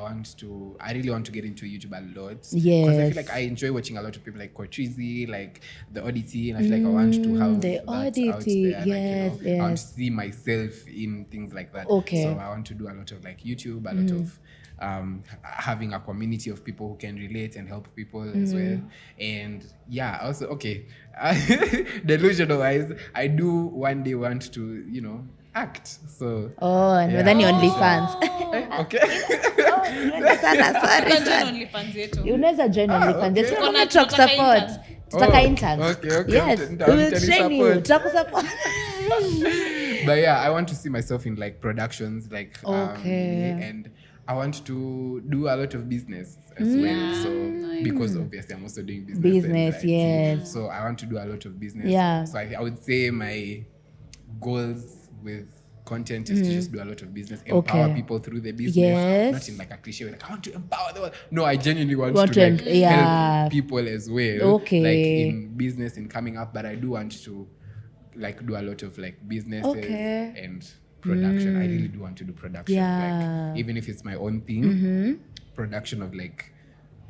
really want to get into YouTube a lot. Yes. Because I feel like I enjoy watching a lot of people like Cotrizi, like the Oddity, and I feel like I want to have the that Oddity, out there. yes, like, I want to yes. see myself in things like that. Okay. So I want to do a lot of like YouTube, a lot of having a community of people who can relate and help people as well. And yeah, also, okay, delusional wise, I do one day want to, act. So And yeah. then you OnlyFans. Okay. Sorry. OnlyFans yetu. Unaweza join OnlyFans. okay. Tunataka Tutakusupport. interns. Tutaka interns. Okay. Yes. We will train you. Support. Tutakusupport. But yeah, I want to see myself in like productions, like Okay. and I want to do a lot of business as well. So because obviously I'm also doing business. Business, yes. So I want to do a lot of business. Yeah. So I would say my goals with content is to just do a lot of business, empower people through the business, Yes. not in like a cliche way, like I want to empower the world. No, I genuinely want Want to to like help people as well. Okay. Like in business, in coming up, but I do want to like do a lot of like businesses and production. I really do want to do production. Yeah. Like even if it's my own thing, production of like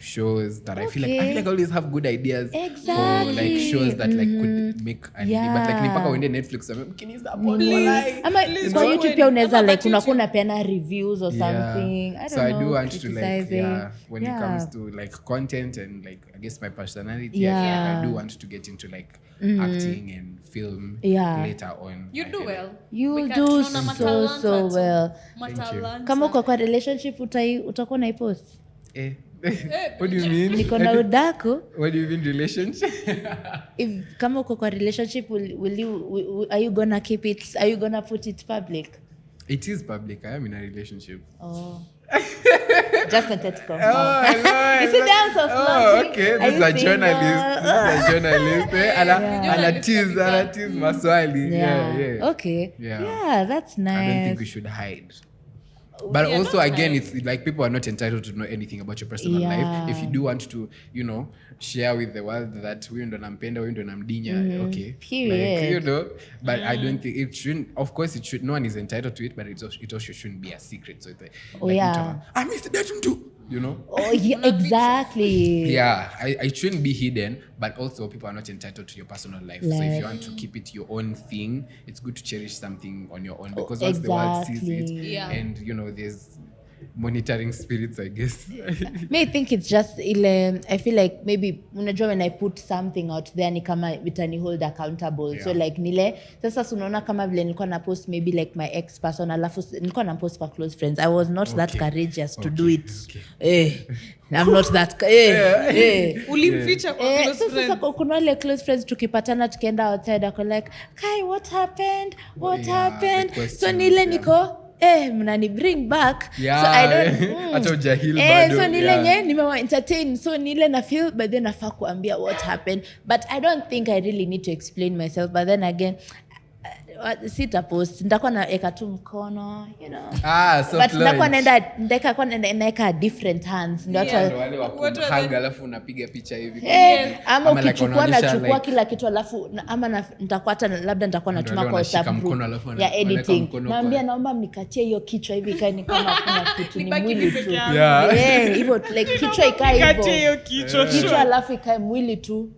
shows that I feel like I always have good ideas for like shows that like could make a living. But like nipaka uende Netflix, can you support like Ama kwa YouTube pia unaweza like unakuwa unapeana reviews or something. I don't so know. I do want to like criticizing. when it comes to like content and like I guess my personality, I do want to get into like acting and film later on. You do well. You do so well. Matalanta. Kama uko kwa relationship utakuwa na post. What do you mean? Niko na udako. What do you mean relationship? If kama uko kwa relationship are you gonna keep it, are you gonna put it public? It is public. I am in a relationship. Just wanted to confirm. You see the answer slowly. Okay. This is a journalist. Ana tease maswali. Yeah. Okay. Yeah, that's nice. I don't think we should hide. But also, again, it's like people are not entitled to know anything about your personal life. If you do want to, share with the world that huyu ndo nampenda, huyu ndo namdinya, okay. Period. Like, but I don't think it shouldn't. Of course, it should. No one is entitled to it, but it also shouldn't be a secret. So it's like I missed that one too. Oh yeah, exactly. Yeah, it shouldn't be hidden, but also people are not entitled to your personal life. So if you want to keep it your own thing, it's good to cherish something on your own, because once the world sees it, and there's monitoring spirits, I guess. Me, I think it's just I feel like maybe unajua when I put something out there ni kama vitani hold accountable. So like sasa unaona kama vile nilikuwa na post maybe like my ex person, alafu nilikuwa na post kwa close friends. I was not that courageous to do it. I'm not that ulimficha kwa close friends. Sasa kuna wale close friends tukipatana tukienda outside ako like, "Kai, what happened? So niko mnani bring back. So I don't hata Jahleel bado. So nile nimewa entertain, so nile na feel, but then nafaa kuambia what happened, but I don't think I really need to explain myself. But then again, sita post, nitakuwa naeka tu mkono, but nitakuwa naeka different hands, ndio wale wakuhug alafu unapiga picha hivi, ama ukichukua nachukua kila kitu alafu ama nitakuwa labda nitakuwa natuma kwa WhatsApp ya editing, naomba mnikatie hiyo kichwa hivi kaini kama kuna kitu ni mwili tu, hivyo like kichwa ikae hivyo, kichwa alafu ikae mwili tu.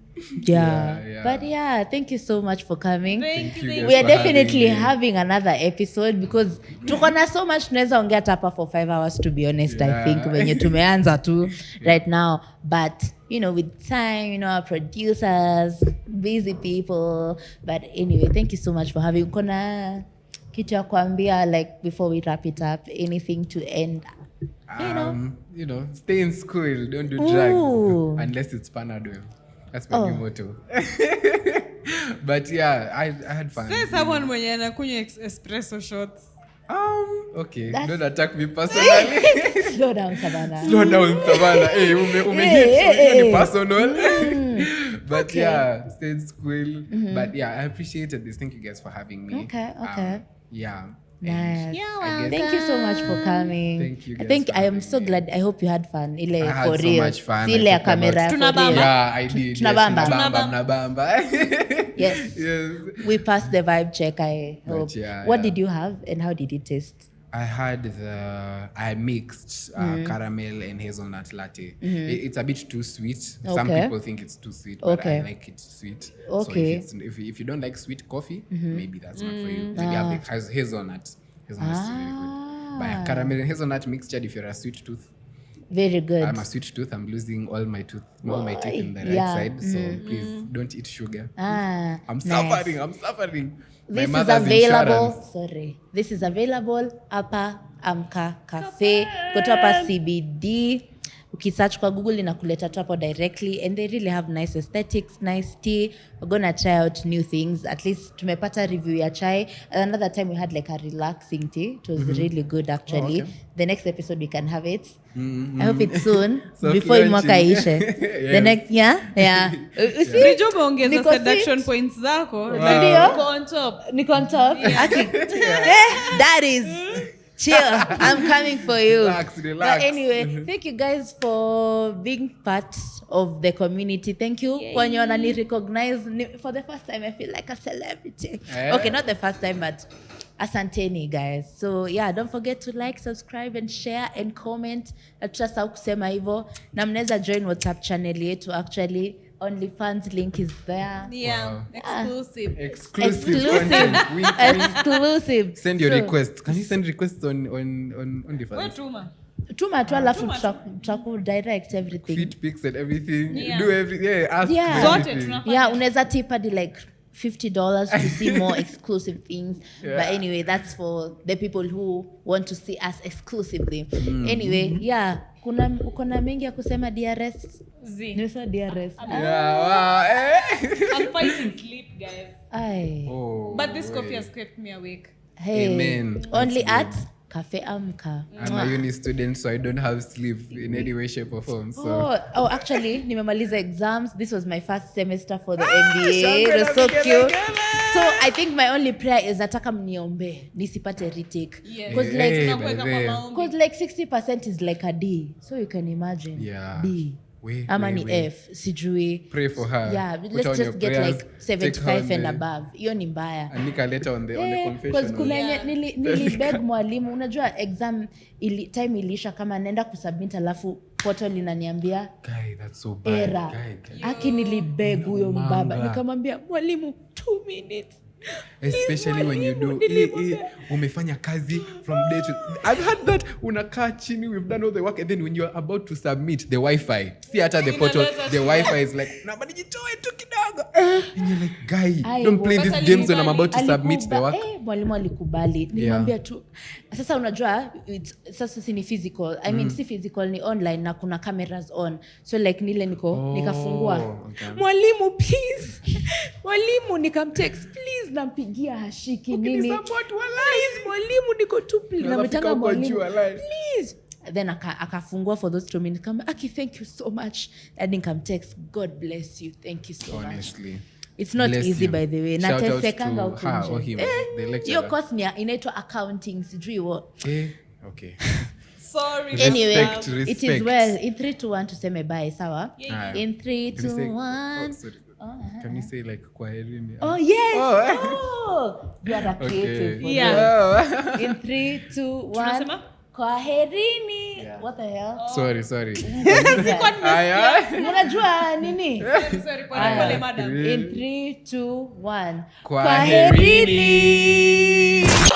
But thank you so much for coming. Thank you. We are definitely having another episode because tuko na so much tunaweza ongea hapa for 5 hours, to be honest. I think wenye tumeanza tu right now, but with time, our producers, busy people, but anyway, thank you so much for having. Kuna kitu ya kuambia like before we wrap it up, anything to end? Stay in school, don't do drugs unless it's Panadol. That's my new motto. But I had fun. Say someone mwenye anakunywa espresso shots. Okay, don't attack me personally. Slow down, Savannah. Hey, umehit ni personal. But stay in school. But I appreciated this. Thank you guys for having me. Okay. Nice. Thank you so much for coming. Thank you guys I am so glad. I hope you had fun. I had for so real. much fun. Ile ya kamera. Tunabamba. I did. Tunabamba. Tunabamba. Yes. Yes. We passed the vibe check, I hope. But yeah, What yeah. did you have and how did it taste? I mixed caramel and hazelnut latte. It's a bit too sweet. Some Okay. people think it's too sweet, but Okay. I like it sweet. Okay. So if you don't like sweet coffee, maybe that's not for you. Maybe have like hazelnut. Hazelnut is really good. But yeah, caramel and hazelnut mixture. If you're a sweet tooth, Very good. I'm a sweet tooth. I'm losing all my teeth in the right Yeah. side. So please don't eat sugar. I'm Nice. suffering. I'm suffering. This is mother's available. insurance. Sorry. This is available hapa Amka Cafe. Go to hapa CBD. Ukisearch kwa Google inakuleta tu hapo directly and they really have nice aesthetics, nice tea. We're gonna try out new things. At least tumepata review ya chai. Another time we had like a relaxing tea. It was really good actually. okay. The next episode we can have it. I hope it's soon Soft before launching. mwaka ishe. Yes. The next yeah. You see? Bridge umeongeza Niko seduction sweet. points zako. Ndio. Niko on top. Niko on top. Aki. That is chill. I'm coming for you. Relax. But anyway, thank you guys for being part of the community. Thank you. When you're on recognize for the first time, I feel like a celebrity. Okay, not the first time, but asanteni guys. So yeah, don't forget to like, subscribe and share and comment. Atusahau kusema hivyo. Na mnaweza join WhatsApp channel yetu actually. OnlyFans link is there. Yeah, Wow. exclusive. Exclusive content. Wink, wink. Exclusive. Send your So, request. Can you send requests on the Wewe fans? tuma. Tuma tu alafu tutaku direct everything. Feed pics and everything. Yeah. Do everything. Yeah, ask Yeah. Zote everything. tunafanya. Yeah, unaweza tip hadi like $50 to see more exclusive things. Yeah. But anyway, that's for the people who want to see us exclusively. Anyway, yeah, uko na mengi ya kusema DRS? Z. Nisa DRS. Yeah, wow. I'm fighting sleep, guys. Ay. Oh, But this coffee boy. has kept me awake. Hey. Amen. Only That's at Cafe Amka. I'm a uni student, so I don't have sleep in any way, shape, or form. So Oh, actually, nimemaliza exams. This was my first semester for the MBA. It was so shangwe, cute. shangwe. So I think my only prayer is nataka mniombe nisipate retake. Yes. Because Hey, like, Tunakuweka baby. kwa maombi. because like 60% is like a D. So you can imagine. Yeah. D. We Ama ni F. Sijui. pray for her. Yeah, Put let's on just your get prayers, like take 75 her and on the- above. Hiyo ni mbaya. Andika letter on the confession. Because kuna Yeah. nilibeg mwalimu, unajua exam time ilisha kama naenda kusubmit alafu portal inaniambia Guy, that's so bad. error. Guy. Aki nilibeg huyo mbaba. Manga. Nikamwambia mwalimu 2 minutes. Especially when you do umefanya kazi from day to I've had that unakaa chini, we've done all the work and then when you're about to submit the Wi-Fi, see hata the portal, the Wi-Fi is like na bado jitoe tu kidogo and you're like guy, Ay, don't play these but games when I'm about to submit the work. Mwalimu alikubali. Nilimwambia tu sasa unajua sasa si ni physical. I mean si physical ni online na kuna cameras on. So like nile nikafungua. Okay. Mwalimu please. Mwalimu nikamtext please nampigia hashiki nini. Support wala. Please mwalimu niko tu please Unaweza fika nametaka huko mwalimu. juu, walai. Please. Then akafungua for those 2 minutes kama Aki thank you so much. And nikamtext God bless you. Thank you so much. Honestly. It's not Bless easy you. by the way. Shout outs Natesekanga to huko her or nje. him, the lecturer. Hiyo course ni inaitwa accounting sijui what. Okay. Sorry. Anyway, Respect. it is well. In 3 2 1 tuseme bye, sawa? Yeah. In 3 Can you 2 say- 1. sorry. Can you say like kwaherini? Oh yes. Oh. You are a creative. Okay. For this. In 3 2 1. Tunasema? Kwaherini. Yeah. What the hell? Sorry. Aya. Unajua nini? Sorry, pole madam. In 3 2 1. Kwaherini. Kwaherini.